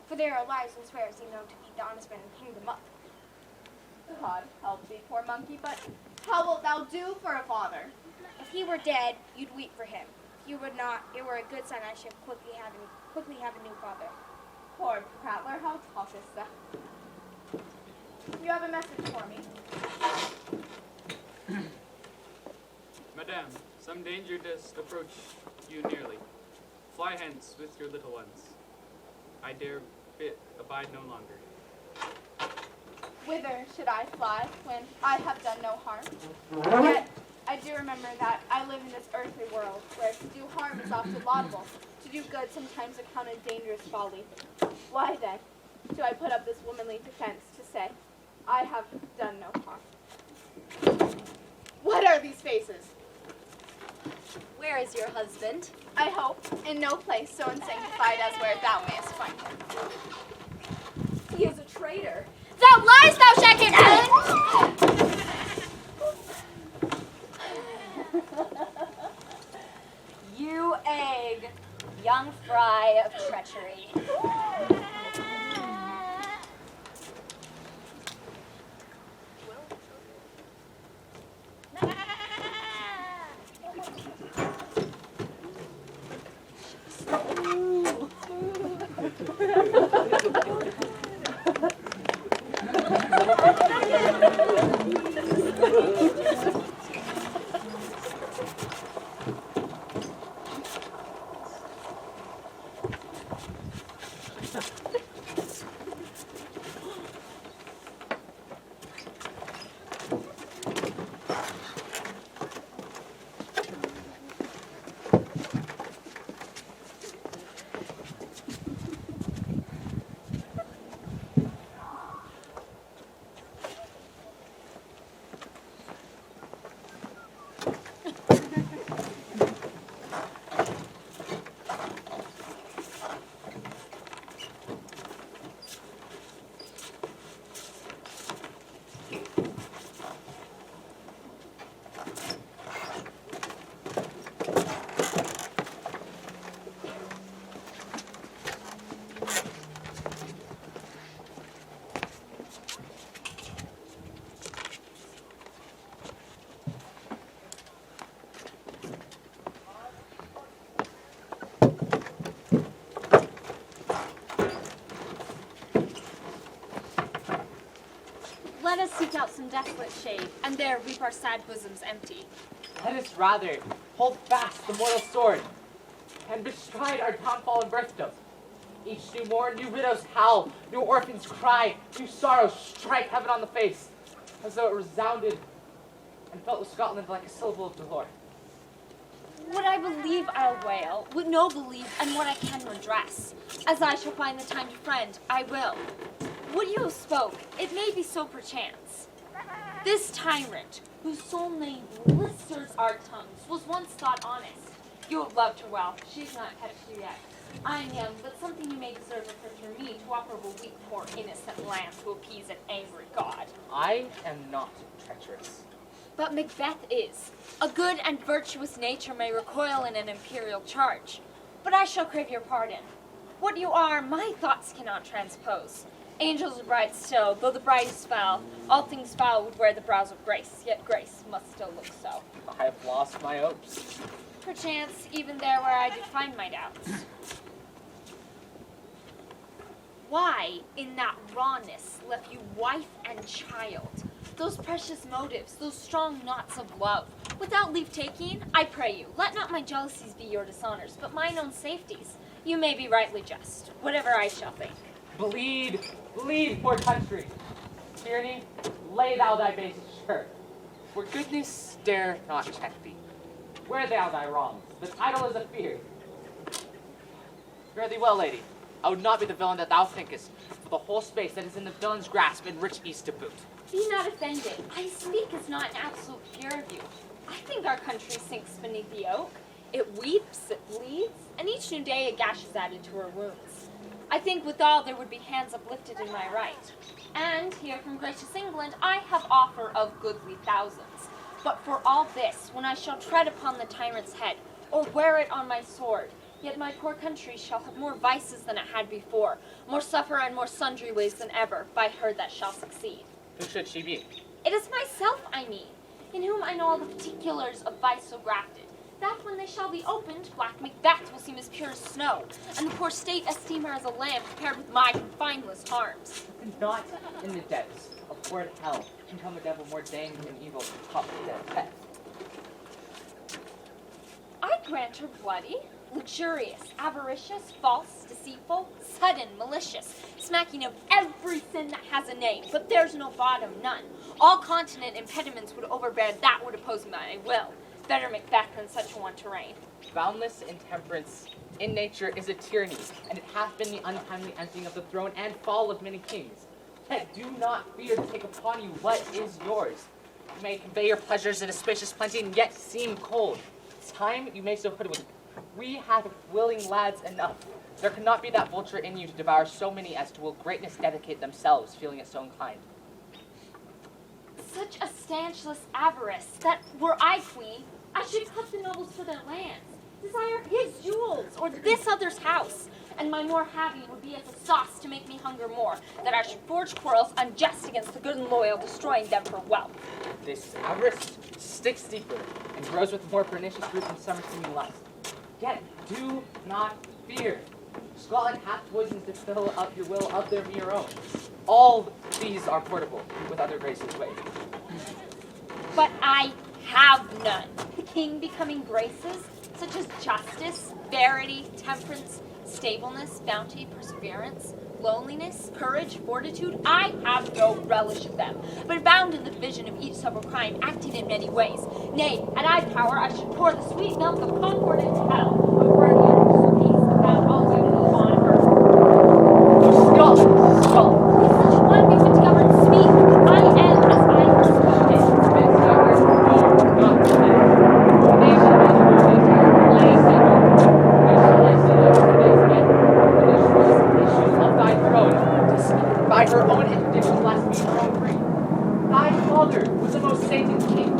[SPEAKER 10] For there are liars and swearers you know to beat the honest men and hang them up.
[SPEAKER 7] God help thee, poor monkey, but how wilt thou do for a father?
[SPEAKER 10] If he were dead, you'd weep for him. If you were not, it were a good sign I should quickly have a new father.
[SPEAKER 7] Poor prattler, how talkest thou? You have a message for me.
[SPEAKER 8] Madame, some danger does approach you nearly. Fly hence with your little ones. I dare abide no longer.
[SPEAKER 7] Whither should I fly when I have done no harm? Yet I do remember that I live in this earthly world where to do harm is often laudable, to do good sometimes accounted dangerous folly. Why then do I put up this womanly defense to say, I have done no harm? What are these faces?
[SPEAKER 3] Where is your husband?
[SPEAKER 7] I hope in no place so unsanctified as where thou mayest find him.
[SPEAKER 3] He is a traitor.
[SPEAKER 10] Thou lies, thou Shakespeare!
[SPEAKER 3] You egg, young fry of treachery. Let us seek out some desolate shade, and there reap our sad bosoms empty.
[SPEAKER 9] Let us rather hold fast the mortal sword and bestride our downfall and birthstones. Each new morn, new widows howl, new orphans cry, new sorrows strike heaven on the face, as though it resounded and felt with Scotland like a syllable of dolor.
[SPEAKER 3] What I believe I'll wail, what no believe, and what I can redress. As I shall find the time to friend, I will. What you have spoke, it may be so perchance. This tyrant, whose sole name blisters our tongues, was once thought honest. You have loved her well, she's not kept you yet. I am young, but something you may deserve of her through me, to offer a weak, poor, innocent lamb to appease an angry god.
[SPEAKER 9] I am not treacherous.
[SPEAKER 3] But Macbeth is. A good and virtuous nature may recoil in an imperial charge. But I shall crave your pardon. What you are, my thoughts cannot transpose. Angels are bright still, though the bride is foul. All things foul would wear the brows of grace, yet grace must still look so.
[SPEAKER 9] I have lost my hopes.
[SPEAKER 3] Perchance, even there where I do find my doubts. Why, in that rawness, left you wife and child? Those precious motives, those strong knots of love. Without leave taking, I pray you, let not my jealousies be your dishonors, but mine own safeties. You may be rightly just, whatever I shall think.
[SPEAKER 9] Bleed, bleed, poor country. Tyranny, lay thou thy base assured. For goodness dare not check thee. Wear thou thy wrongs, the title is a fear. Fare thee well, lady. I would not be the villain that thou thinkest, for the whole space that is in the villain's grasp and rich east to boot.
[SPEAKER 3] Be not offended. I speak as not an absolute fear of you. I think our country sinks beneath the oak. It weeps, it bleeds, and each new day a gash is added to her wounds. I think withal there would be hands uplifted in my right. And here from gracious England I have offer of goodly thousands. But for all this, when I shall tread upon the tyrant's head, or wear it on my sword, yet my poor country shall have more vices than it had before, more suffer and more sundry ways than ever, by her that shall succeed.
[SPEAKER 9] Who should she be?
[SPEAKER 3] It is myself I mean, in whom I know all the particulars of vice so grafted, that when they shall be opened, black Macbeth will seem as pure as snow, and the poor state esteem her as a lamb compared with my confineless harms.
[SPEAKER 9] Not in the depths of horrid hell can come a devil more dangling and evil than top of death.
[SPEAKER 3] I grant her bloody. luxurious, avaricious, false, deceitful, sudden, malicious, smacking of every sin that has a name, but there's no bottom, none. All continent impediments would overbear that would oppose my will. Better Macbeth than such a one to reign.
[SPEAKER 9] Boundless intemperance in nature is a tyranny, and it hath been the untimely emptying of the throne and fall of many kings. Yet do not fear to take upon you what is yours. You may convey your pleasures in a spacious plenty, and yet seem cold. Time you may so hoodwink. We have willing lads enough. There cannot be that vulture in you to devour so many as to will greatness dedicate themselves, feeling it so inclined.
[SPEAKER 3] Such a stanchless avarice, that were I queen, I should cut the nobles for their lands, desire his jewels, or this other's house, and my more having would be as a sauce to make me hunger more, that I should forge quarrels unjust against the good and loyal, destroying them for wealth.
[SPEAKER 9] This avarice sticks deeper, and grows with more pernicious root than summer seeming lust. Yet do not fear. Scotland hath poisons to fill up your will of their mere own. All these are portable, with other graces weighed.
[SPEAKER 3] But I have none. The king becoming graces, such as justice, verity, temperance, stableness, bounty, perseverance, loneliness, courage, fortitude, I have no relish of them, but bound in the division of each several crime, acting in many ways. Nay, had I power, I should pour the sweet milk of concord into hell, of burning and peace, without all women of on earth.
[SPEAKER 9] Scotland! Scotland!
[SPEAKER 3] Is such one be fit to govern speak? I am as I have spoken.
[SPEAKER 9] By her own interdiction blaspheme her own creed. Thy father was the most sainted king.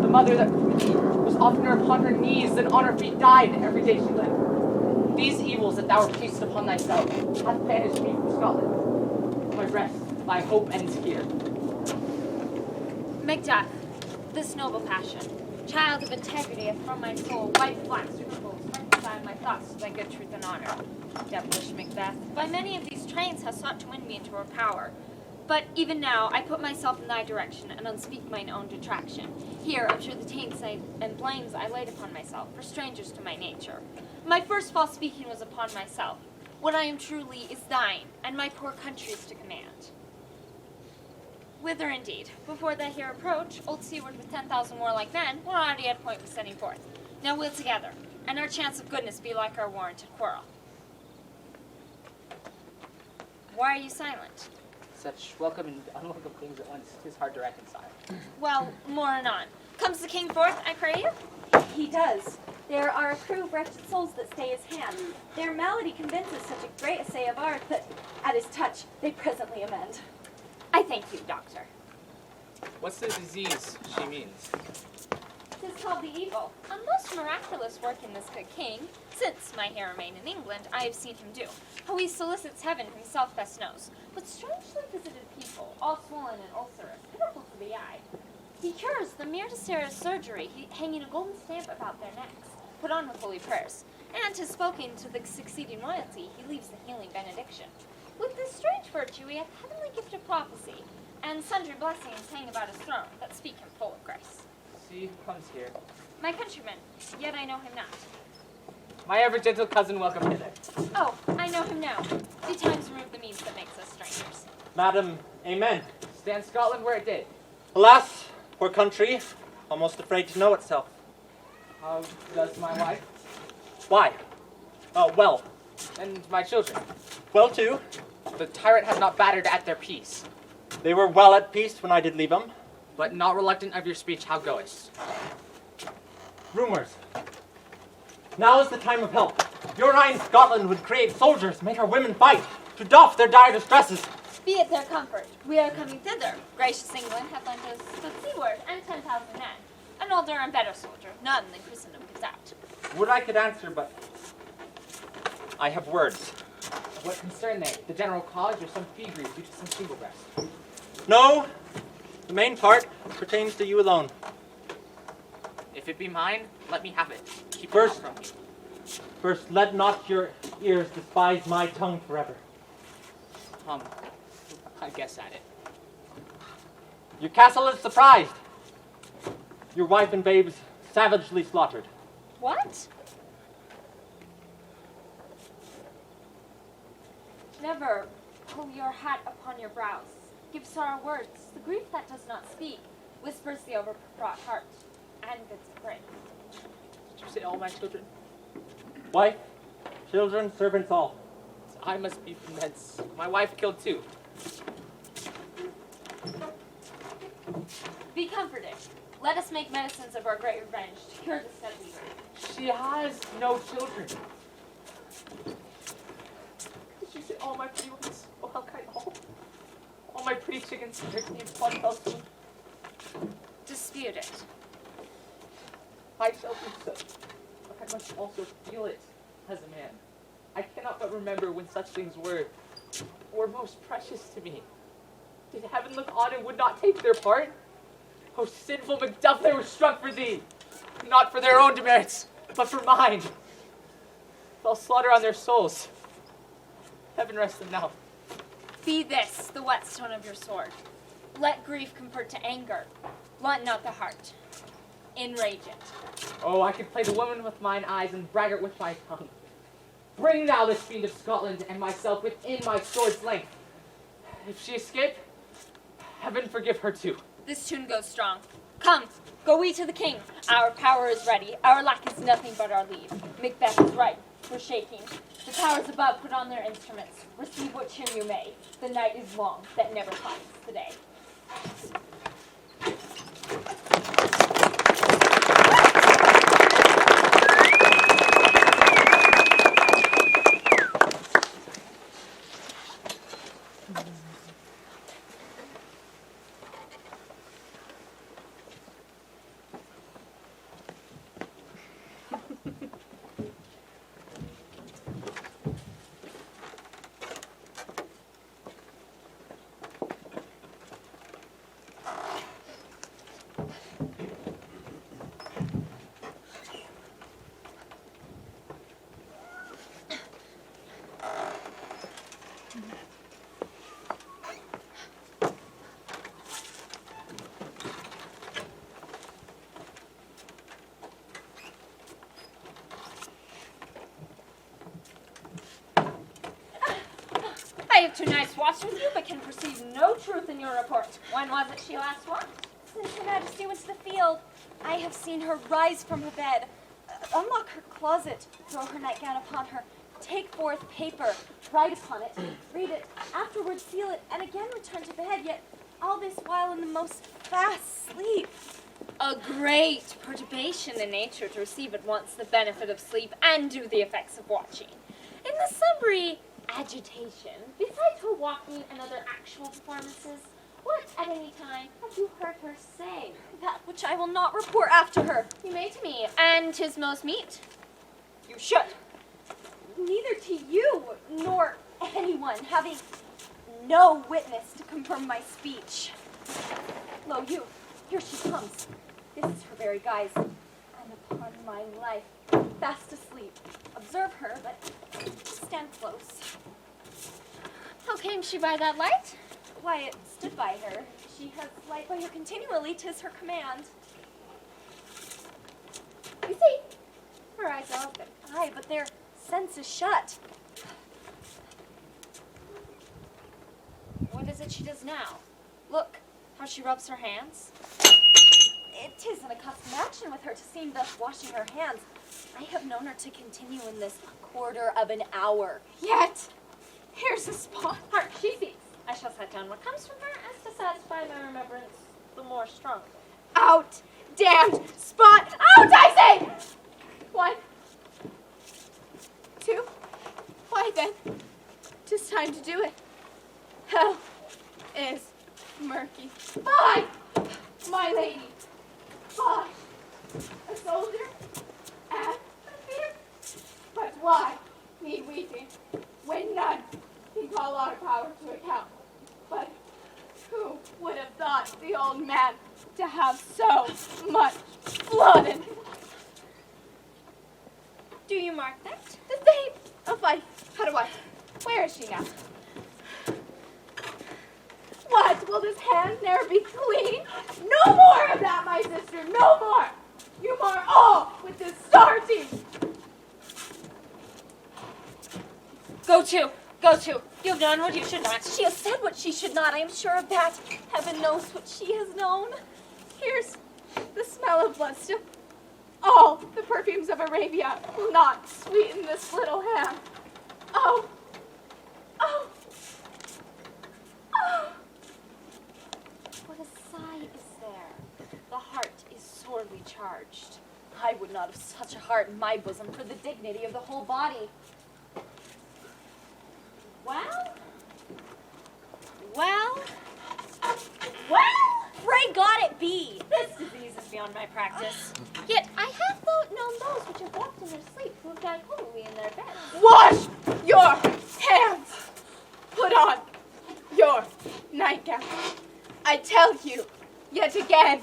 [SPEAKER 9] The mother that was oftener upon her knees than on her feet died every day she lived. These evils that thou repayest upon thyself hath banished me from Scotland. My rest, thy hope ends here.
[SPEAKER 3] Macbeth, this noble passion, child of integrity, hath from my soul white black scruples, reconciled my thoughts to thy good truth and honor. Devilish Macbeth, by many of these trains hast sought to win me into her power. But even now I put myself in thy direction, and unspeak mine own detraction. Here abjure the taints and blames I laid upon myself, for strangers to my nature. My first false speaking was upon myself. What I am truly is thine, and my poor country's to command. Whither indeed? Before they here approach, old Seward with 10,000 warlike men were already at point of setting forth. Now we'll together, and our chance of goodness be like our warranted quarrel. Why are you silent?
[SPEAKER 9] Such welcome and unwelcome things at once, 'tis hard to reconcile.
[SPEAKER 3] Well, more anon. Comes the king forth, I pray you?
[SPEAKER 1] He does. There are a crew of wretched souls that stay his hand. Their malady convinces such a great essay of art that at his touch they presently amend.
[SPEAKER 3] I thank you, doctor.
[SPEAKER 9] What's the disease she means?
[SPEAKER 3] 'Tis called the evil. A most miraculous work in this good king. Since my hair remained in England, I have seen him do. How he solicits heaven himself best knows. But strangely visited people, all swollen and ulcerous, pitiful to the eye. He cures the mere serious surgery, hanging a golden stamp about their necks, put on with holy prayers. And 'tis spoken to the succeeding royalty, he leaves the healing benediction. With this strange virtue he hath heavenly gift of prophecy, and sundry blessings hang about his throne that speak him full of grace.
[SPEAKER 9] See who comes here.
[SPEAKER 3] My countryman, yet I know him not.
[SPEAKER 9] My ever gentle cousin, welcome hither.
[SPEAKER 3] Oh, I know him now. Do times remove the means that makes us strangers.
[SPEAKER 4] Madam, amen.
[SPEAKER 9] Stand Scotland where it did.
[SPEAKER 4] Alas, poor country, almost afraid to know itself.
[SPEAKER 9] How does my wife?
[SPEAKER 4] Why? Well.
[SPEAKER 9] And my children?
[SPEAKER 4] Well, too.
[SPEAKER 9] The tyrant has not battered at their peace.
[SPEAKER 4] They were well at peace when I did leave them.
[SPEAKER 9] But not reluctant of your speech, how goest?
[SPEAKER 4] Rumors. Now is the time of help. Your eye in Scotland would crave soldiers, make our women fight, to doff their dire distresses.
[SPEAKER 3] Be it their comfort, we are coming thither. Gracious England hath lent us the seaward and 10,000 men. An older and better soldier, none than Christendom gives out.
[SPEAKER 4] Would I could answer, but I have words.
[SPEAKER 9] What concern they? The general cause or some fee grief due to some single breast?
[SPEAKER 4] No, the main part pertains to you alone.
[SPEAKER 9] If it be mine, let me have it. Keep
[SPEAKER 4] First-
[SPEAKER 9] it not from me.
[SPEAKER 4] First, let not your ears despise my tongue forever.
[SPEAKER 9] I guess at it.
[SPEAKER 4] Your castle is surprised. Your wife and babes savagely slaughtered.
[SPEAKER 3] What? Never pull your hat upon your brows. Give sorrow words. The grief that does not speak whispers the overwrought heart and bids it break.
[SPEAKER 9] Did you say all my children?
[SPEAKER 4] Wife, children, servants all.
[SPEAKER 9] I must be from thence. My wife killed too.
[SPEAKER 3] Be comforted. Let us make medicines of our great revenge to cure this deadly grief.
[SPEAKER 9] She has no children. Did you say all my pretty ones? Oh, how kind all my pretty chickens and their names one fell swoop.
[SPEAKER 3] Dispute it.
[SPEAKER 9] I shall do so, but I must also feel it as a man. I cannot but remember when such things were most precious to me. Did heaven look on and would not take their part? Oh, sinful Macduff, they were struck for thee, not for their own demerits, but for mine. Fell slaughter on their souls. Heaven rest them now.
[SPEAKER 3] Be this the whetstone of your sword. Let grief convert to anger. Blunt not the heart. Enrage it.
[SPEAKER 9] Oh, I could play the woman with mine eyes and braggart with my tongue. Bring now this fiend of Scotland and myself within my sword's length. If she escape, heaven forgive her too.
[SPEAKER 3] This tune goes strong. Come, go we to the king. Our power is ready. Our lack is nothing but our leave. Macbeth is right. We're shaking. The powers above put on their instruments. Receive what cheer you may. The night is long that never finds the day. I have 2 nights watched with you, but can perceive no truth in your report. When was it she last walked?
[SPEAKER 1] Since Her Majesty went to the field, I have seen her rise from her bed, unlock her closet, throw her nightgown upon her, take forth paper, write upon it, read it, afterwards seal it, and again return to bed, yet all this while in the most fast sleep.
[SPEAKER 3] A great perturbation in nature to receive at once the benefit of sleep and do the effects of watching. In the summary agitation, besides her walking and other actual performances, what at any time have you heard her say?
[SPEAKER 1] That which I will not report after her.
[SPEAKER 3] You may to me, and 'tis most meet. You should.
[SPEAKER 1] Neither to you nor anyone, having no witness to confirm my speech. Lo, you, here she comes. This is her very guise. And upon my life, fast asleep. Observe her, but stand close.
[SPEAKER 3] How came she by that light?
[SPEAKER 1] Why, it stood by her. She has light by her continually, 'tis her command.
[SPEAKER 3] You see, her eyes are open.
[SPEAKER 1] Aye, but their sense is shut.
[SPEAKER 3] What is it she does now? Look, how she rubs her hands.
[SPEAKER 1] It is an accustomed action with her to seem thus washing her hands. I have known her to continue in this a quarter of an hour.
[SPEAKER 7] Yet, here's a spot.
[SPEAKER 3] Hark, she sees. I shall set down what comes from her as to satisfy my remembrance the more strongly.
[SPEAKER 7] Out! Damned spot! Out, I say! 1, 2. Why then, 'tis time to do it. Hell is murky. Fie! My lady. Fie! A soldier and a fear. But why need weeping when none can call our power to account? But who would have thought the old man to have so much blood in him?
[SPEAKER 3] Do you mark that?
[SPEAKER 7] The same. Oh, fine. How do I? Where is she now? What? Will this hand ne'er be clean? No more of that, my sister. No more. You mar all with this star teeth.
[SPEAKER 3] Go to. Go to. You've done what you should not.
[SPEAKER 1] She has said what she should not, I am sure of that. Heaven knows what she has known.
[SPEAKER 7] Here's the smell of blood still. All the perfumes of Arabia will not sweeten this little hand. Oh, oh, oh.
[SPEAKER 3] What a sigh is there. The heart is sorely charged. I would not have such a heart in my bosom for the dignity of the whole body. Well?
[SPEAKER 1] Pray God it be.
[SPEAKER 3] This disease is beyond my practice.
[SPEAKER 1] Yet I have known those which have walked in their sleep who have died holy in their beds.
[SPEAKER 7] Wash your hands. Put on your nightgown. I tell you, yet again,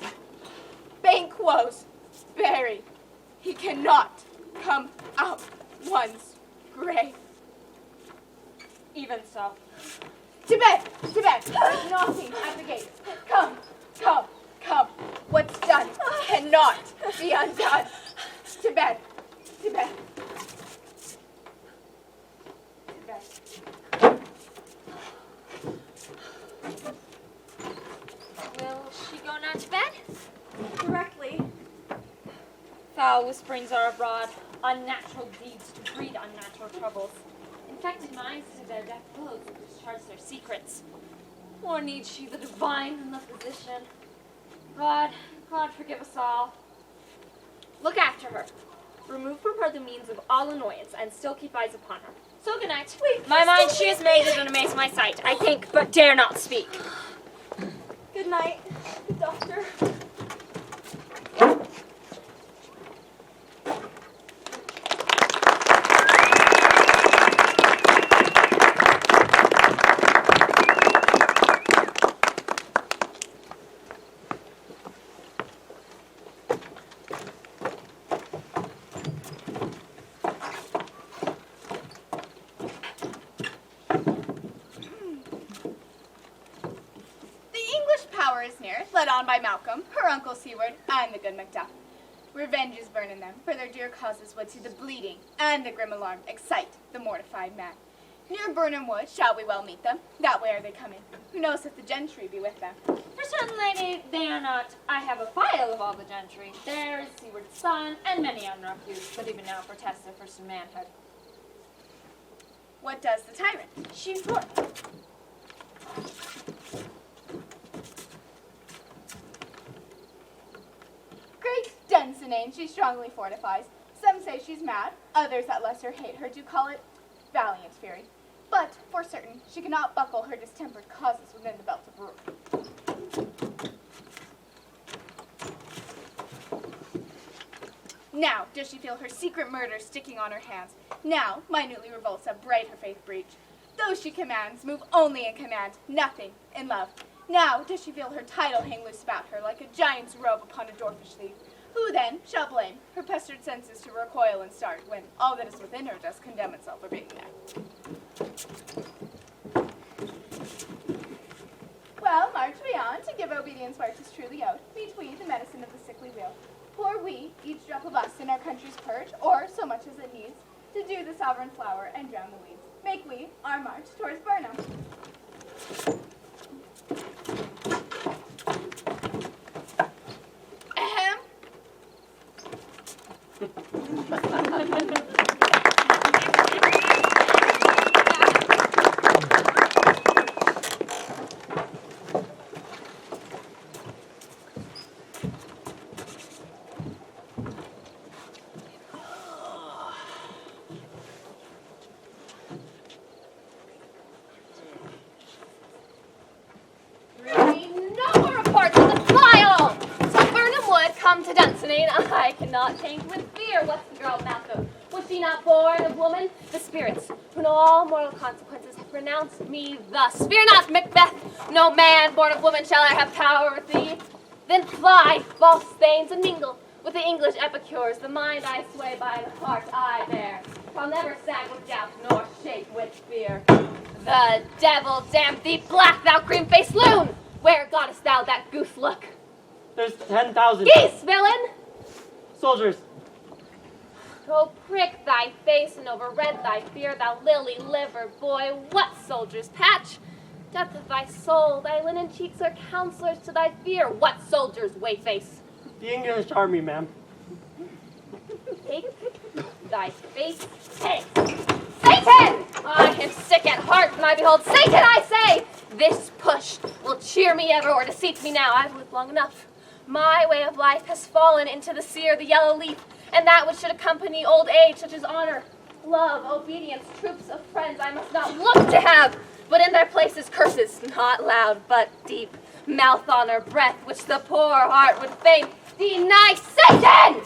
[SPEAKER 7] Banquo's buried. He cannot come out one's grave.
[SPEAKER 3] Even so.
[SPEAKER 7] To bed, to bed. There's knocking at the gate. Come, come, come. What's done cannot be undone. To bed, to bed. To bed.
[SPEAKER 3] Will she go now to bed?
[SPEAKER 1] Directly.
[SPEAKER 3] Foul whisperings are abroad, unnatural deeds to breed unnatural troubles. Infected minds to their death pillows to discharge their secrets. More needs she the divine than the physician. God forgive us all.
[SPEAKER 1] Look after her. Remove from her the means of all annoyance, and still keep eyes upon her.
[SPEAKER 3] So good night.
[SPEAKER 1] Wait,
[SPEAKER 3] My mind she is made and amaze my sight. I think, but dare not speak.
[SPEAKER 1] Good night, good doctor.
[SPEAKER 7] Led on by Malcolm, her uncle Seward, and the good Macduff. Revenge is burning them, for their dear causes would see the bleeding and the grim alarm excite the mortified man. Near Burnham Wood shall we well meet them, that way are they coming. Who knows if the gentry be with them?
[SPEAKER 3] For certain, lady, they are not. I have a file of all the gentry. There is Seward's son, and many unrough youths, but even now protest their first manhood.
[SPEAKER 7] What does the tyrant?
[SPEAKER 3] She for
[SPEAKER 7] Great Dunsinane she strongly fortifies. Some say she's mad, others that lesser hate her do call it valiant fury. But, for certain, she cannot buckle her distempered causes within the belt of rule. Now does she feel her secret murder sticking on her hands. Now, minutely revolts that bright her faith breach. Those she commands move only in command, nothing in love. Now does she feel her title hang loose about her like a giant's robe upon a dwarfish leaf. Who then shall blame her pestered senses to recoil and start when all that is within her does condemn itself for being there? Well, march we on to give obedience where 'tis truly owed. Meet we the medicine of the sickly will. Pour we, each drop of us, in our country's purge, or so much as it needs, to do the sovereign flower and drown the weeds. Make we our march towards Burnham. Ahem.
[SPEAKER 1] To Dunsinane, I cannot think with fear. What's the girl Malcolm? Was she not born of woman? The spirits, who know all mortal consequences, have pronounced me thus. Fear not, Macbeth. No man born of woman shall e'er have power with thee. Then fly, false thanes, and mingle with the English epicures. The mind I sway by, the heart I bear. I'll never sag with doubt, nor shake with fear. The devil damn thee, black thou cream-faced loon! Where gottest thou that goose look?
[SPEAKER 5] There's 10,000
[SPEAKER 1] Geese, villain!
[SPEAKER 5] soldiers.
[SPEAKER 3] Go prick thy face and overrent thy fear, thou lily-livered boy. What soldier's patch? Depth of thy soul, thy linen cheeks are counselors to thy fear. What soldier's wayface?
[SPEAKER 5] The English army, ma'am.
[SPEAKER 3] Take thy face, take. Satan! I am sick at heart when I behold Satan, I say! This push will cheer me ever or deceit me now. I've lived long enough. My way of life has fallen into the sear, the yellow leaf, and that which should accompany old age, such as honor, love, obedience, troops of friends I must not look to have, but in their places curses, not loud, but deep, mouth honor, breath, which the poor heart would fain deny. Satan!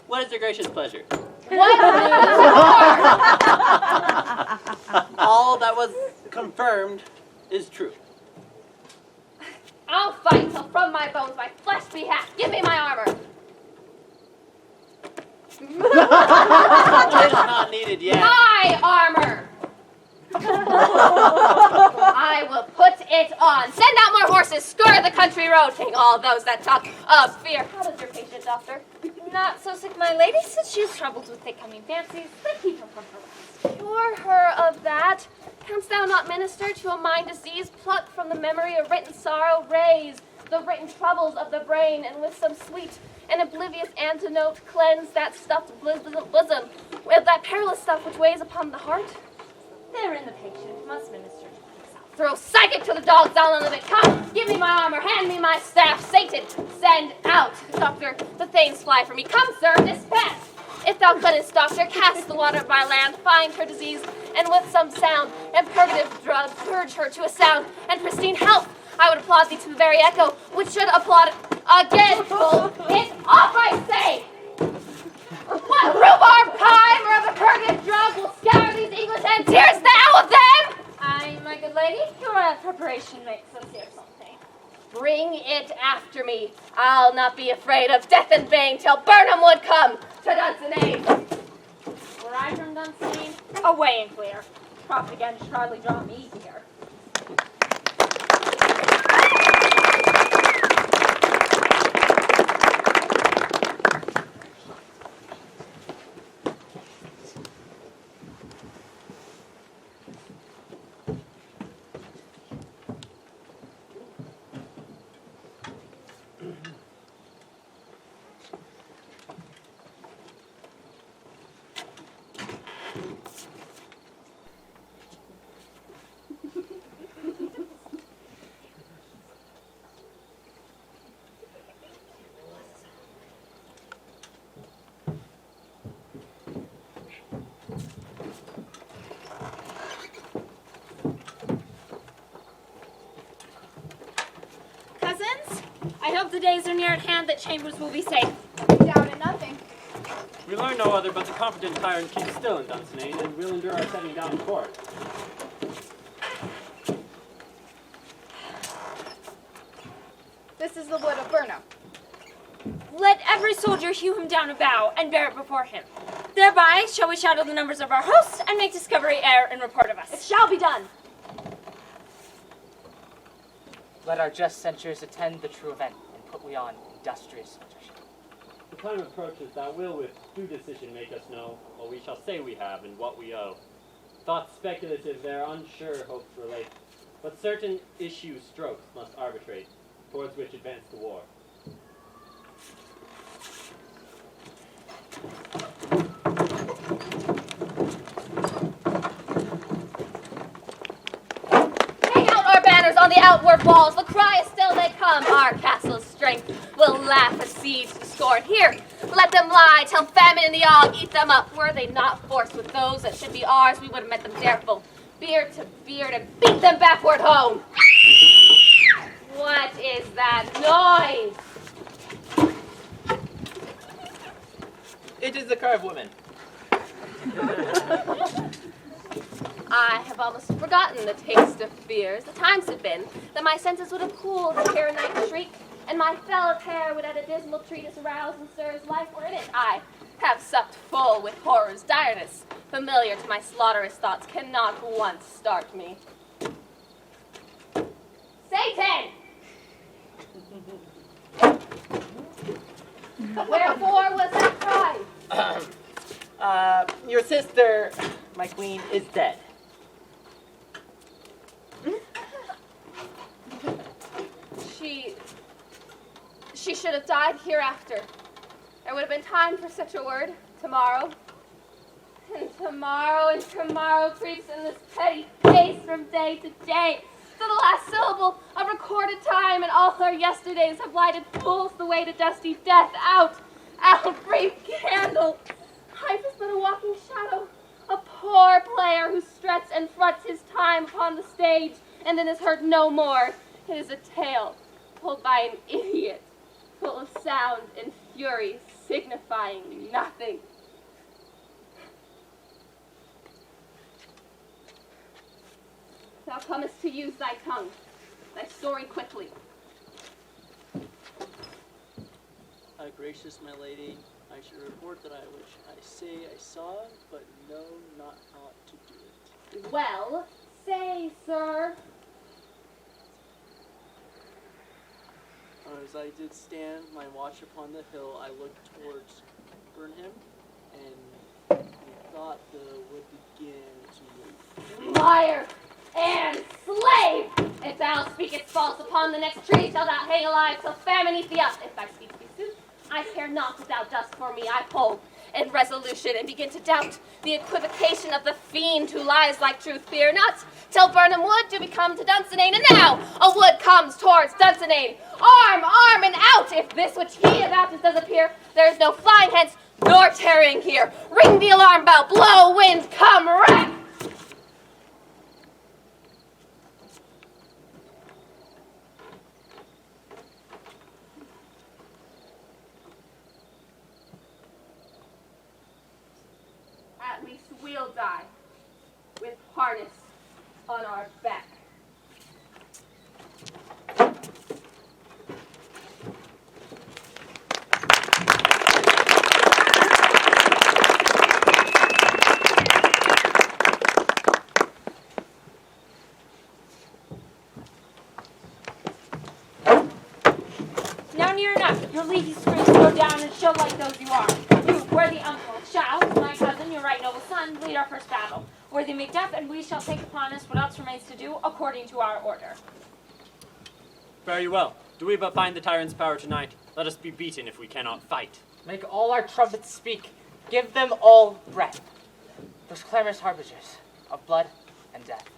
[SPEAKER 6] What is your gracious pleasure?
[SPEAKER 3] What
[SPEAKER 6] All that was confirmed is true.
[SPEAKER 3] I'll fight till from my bones my flesh be hacked. Give me my armor.
[SPEAKER 6] It is not needed yet.
[SPEAKER 3] My armor! I will put it on. Send out more horses. Scour the country road. Take all those that talk of fear. How does your patient, doctor?
[SPEAKER 11] Not so sick, my lady, since she is troubled with thick coming fancies, but keep her from her rest.
[SPEAKER 3] Cure her of that. Canst thou not minister to a mind diseased? Pluck from the memory of written sorrow. Raise the written troubles of the brain, and with some sweet and oblivious antidote cleanse that stuffed bosom with that perilous stuff which weighs upon the heart?
[SPEAKER 11] Therein the patient must minister to himself.
[SPEAKER 3] Throw psychic to the dogs down on the bit. Come, give me my armor, hand me my staff. Satan, send out, doctor, the things fly from me. Come, sir, dispatch. If thou couldst, doctor, cast the water by land, find her disease, and with some sound and purgative drug, purge her to a sound and pristine health. I would applaud thee to the very echo, which should applaud it again. Pull it off, I say! What rhubarb chyme or of a purgative drug will scour these English hands? Hearest thou of them?
[SPEAKER 11] Aye, my good lady, your preparation makes us hear something.
[SPEAKER 3] Bring it after me. I'll not be afraid of death in vain till Burnham would come to Dunsinane.
[SPEAKER 11] Were I from Dunsinane, away and clear. Profit again should hardly draw me here.
[SPEAKER 3] I hope the days are near at hand that Chambers will be safe.
[SPEAKER 7] Doubt it nothing.
[SPEAKER 5] We learn no other but the competent tyrant keeps still in Dunsinane, and will endure our setting down in court.
[SPEAKER 7] This is the wood of Burnham.
[SPEAKER 11] Let every soldier hew him down a bough and bear it before him. Thereby shall we shadow the numbers of our hosts and make discovery ere in report of us.
[SPEAKER 3] It shall be done.
[SPEAKER 9] Let our just censures attend the true event, and put we on industrious soldiership.
[SPEAKER 5] The time approaches that will with due decision make us know what we shall say we have and what we owe. Thoughts speculative their unsure hopes relate, but certain issue strokes must arbitrate, towards which advance the war.
[SPEAKER 3] On the outward walls, the cry is still they come. Our castle's strength will laugh a siege to scorn. Here, let them lie till famine and the ague eat them up. Were they not forced with those that should be ours, we would have met them dareful, beard to beard, and beat them backward home. What is that noise?
[SPEAKER 9] It is the cry of women.
[SPEAKER 3] I have almost forgotten the taste of fears. The times have been that my senses would have cooled to hear a night shriek, and my fell of hair would at a dismal treatise arouse and stir as life were in it. I have supped full with horror's direness, familiar to my slaughterous thoughts, cannot once start me. Satan! Wherefore was that cry?
[SPEAKER 9] Your sister, my queen, is dead.
[SPEAKER 3] She should have died hereafter. There would have been time for such a word. Tomorrow. And tomorrow creeps in this petty pace from day to day. To the last syllable of recorded time, and all our yesterdays have lighted fools the way to dusty death. Out, brief candle. Life is but a walking shadow, a poor player who struts and fronts his time upon the stage, and then is heard no more. It is a tale told by an idiot, full of sound and fury, signifying nothing. Thou comest to use thy tongue, thy story quickly.
[SPEAKER 12] Gracious my lady, I should report that I say I saw, but know not how to do it.
[SPEAKER 3] Well, say, sir.
[SPEAKER 12] As I did stand my watch upon the hill, I looked towards Burnham, and thought the wood began to move.
[SPEAKER 3] Liar and slave! If thou speakest false upon the next tree, shalt thou hang alive till famine eat thee up. If thy speech be sooth, I care not what thou dost for me. I pull in resolution and begin to doubt the equivocation of the fiend who lies like truth. Fear not till Burnham Wood do become to Dunsinane, and now a wood comes towards Dunsinane. Arm, and out! If this which he about does appear, there is no flying hence nor tarrying here. Ring the alarm bell, blow, wind, come, wrack! At least we'll die with harness on our back.
[SPEAKER 11] Now near enough, your leafy springs go down and show like those you are. You, worthy uncle, shall, with my cousin, your right noble son, lead our first battle. Worthy Macbeth, and we shall take upon us what else remains to do according to our order.
[SPEAKER 5] Fare you well. Do we but find the tyrant's power tonight? Let us be beaten if we cannot fight.
[SPEAKER 9] Make all our trumpets speak. Give them all breath. Those clamorous harbingers of blood and death.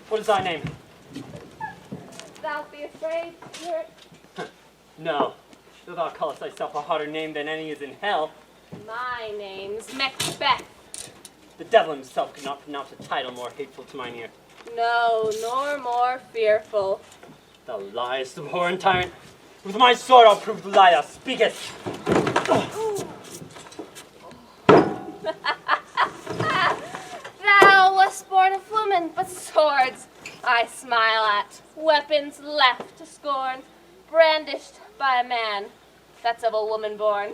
[SPEAKER 5] What is thy name?
[SPEAKER 3] thou be afraid, Spirit?
[SPEAKER 6] No, though thou callest thyself a hotter name than any is in hell.
[SPEAKER 3] My name's Macbeth.
[SPEAKER 6] The devil himself could not pronounce a title more hateful to mine ear.
[SPEAKER 3] No, nor more fearful.
[SPEAKER 6] Thou liest, abhorrent tyrant. With my sword I'll prove the lie thou speakest.
[SPEAKER 3] Thou wast born of woman, but swords I smile at. Weapons left to scorn, brandished by a man that's of a woman born.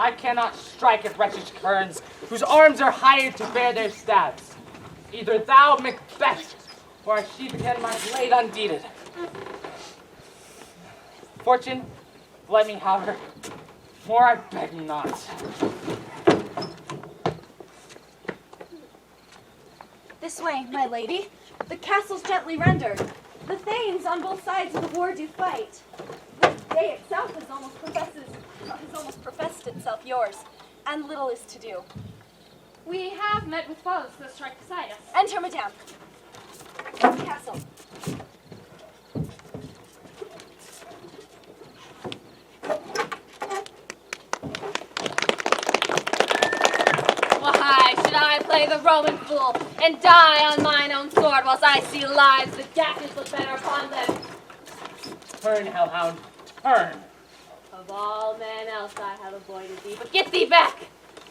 [SPEAKER 9] I cannot strike at wretched kerns, whose arms are hired to bear their stabs. Either thou, Macbeth, or I sheathe again my blade undeeded. Fortune, let me have her, more I beg not.
[SPEAKER 1] This way, my lady. The castle's gently rendered. The thanes on both sides of the war do fight. The day itself has almost professed itself yours, and little is to do.
[SPEAKER 3] We have met with foes that strike beside us.
[SPEAKER 1] Enter, madame. The castle.
[SPEAKER 3] Why should I play the Roman fool and die on mine own sword whilst I see lives that dashes look better upon them?
[SPEAKER 9] Turn, hellhound, turn.
[SPEAKER 3] Of all men else I have avoided thee, but get thee back!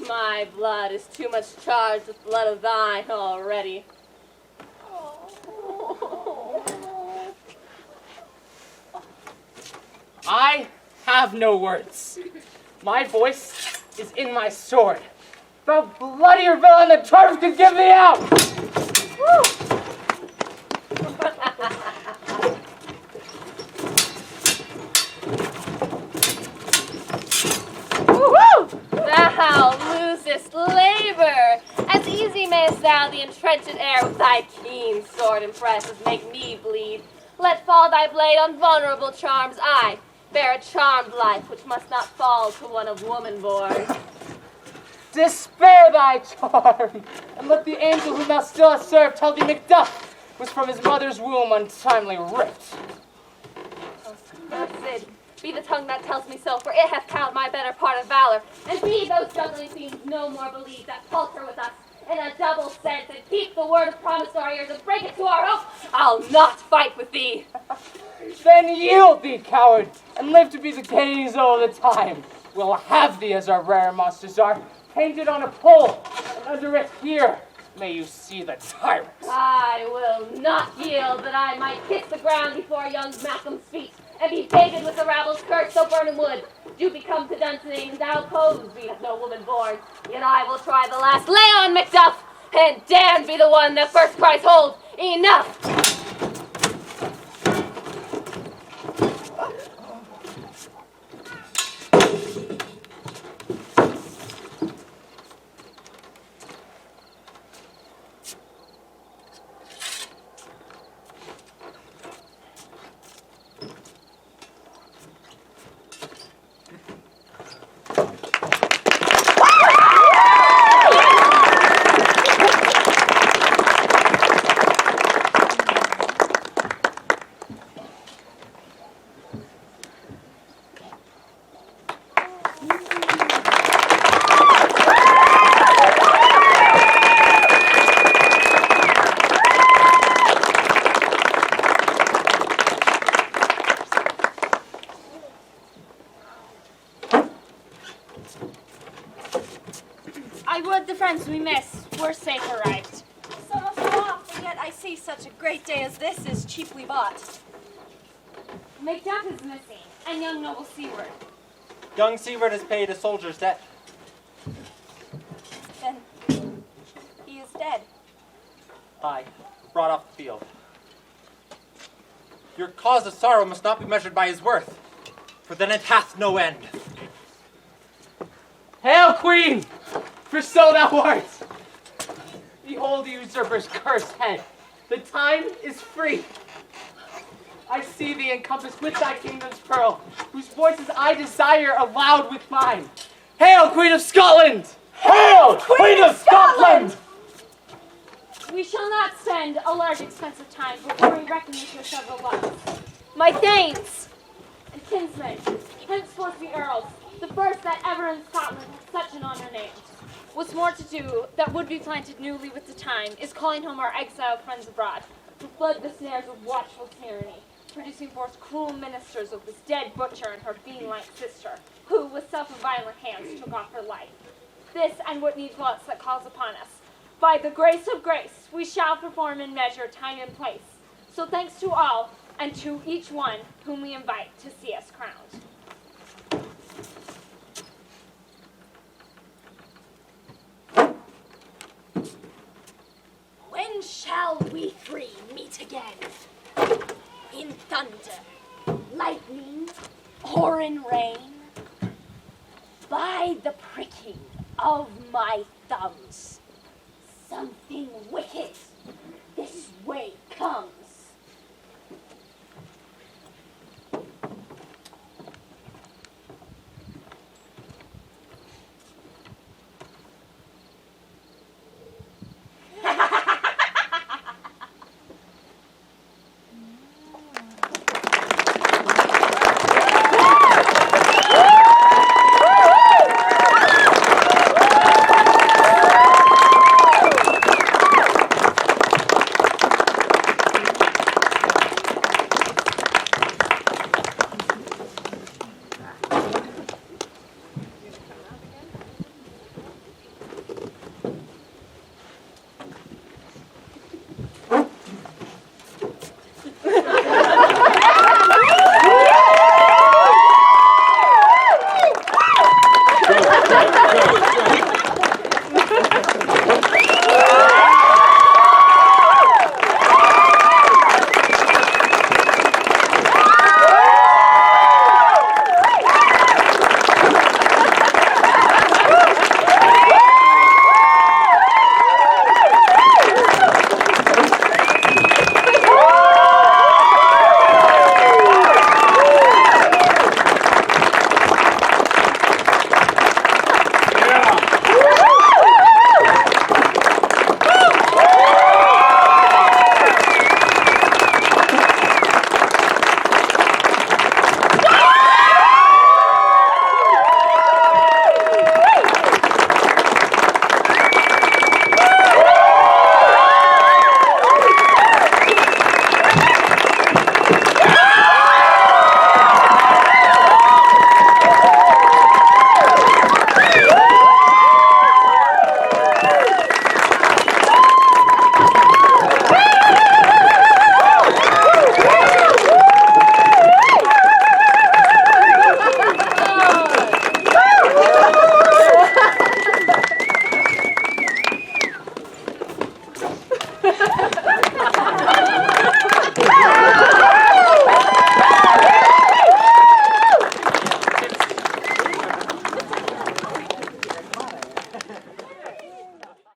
[SPEAKER 3] My blood is too much charged with blood of thine already.
[SPEAKER 9] I have no words. My voice is in my sword. The bloodier villain the terms can give thee out!
[SPEAKER 3] Thou losest labor. As easy mayst thou the entrenched air with thy keen sword impress as make me bleed. Let fall thy blade on vulnerable charms. I bear a charmed life which must not fall to one of woman born.
[SPEAKER 9] Despair thy charm, and let the angel whom thou still hast served tell thee Macduff was from his mother's womb untimely ripped.
[SPEAKER 3] Blessed be the tongue that tells me so, for it hath cowed my better part of valor, and be those juggling fiends no more believe that palter with us in a double sense, and keep the word of promise to our ears, and break it to our hope. I'll not fight with thee.
[SPEAKER 9] Then yield thee, coward, and live to be the gaze all the time. We'll have thee as our rare monsters are, painted on a pole, and under it here may you see the tyrant.
[SPEAKER 3] I will not yield that I might kiss the ground before young Malcolm's feet, and be baited with the rabble's curse, so Burnham wood do become to Dunsinane, and thou pose be of no woman born. Yet I will try the last. Lay on, Macduff, and damned be the one that first cries hold. Enough!
[SPEAKER 1] I would the friends we miss were safe arrived. So oft, and yet I see such a great day as this is cheaply bought.
[SPEAKER 3] Macduff is missing, and young noble Seward.
[SPEAKER 4] Young Seward has paid a soldier's debt.
[SPEAKER 1] Then he is dead.
[SPEAKER 4] Aye, brought off the field. Your cause of sorrow must not be measured by his worth, for then it hath no end.
[SPEAKER 9] Hail, Queen! For so thou art! Behold the usurper's cursed head. The time is free. I see thee encompassed with thy kingdom's pearl, whose voices I desire aloud with mine. Hail, Queen of Scotland! Hail, Queen of Scotland!
[SPEAKER 3] We shall not spend a large expense of time before we reckon with your several loves. My thanes and kinsmen, henceforth be earls, the first that ever in Scotland had such an honor named. What's more to do, that would be planted newly with the time, is calling home our exiled friends abroad, who fled the snares of watchful tyranny, producing forth cruel ministers of this dead butcher and her being-like sister, who, with self-violent hands, took off her life. This and what needs was that calls upon us. By the grace of grace, we shall perform in measure, time, and place. So thanks to all, and to each one whom we invite to see us crowned.
[SPEAKER 1] by the pricking of my thumbs. Something wicked this way comes.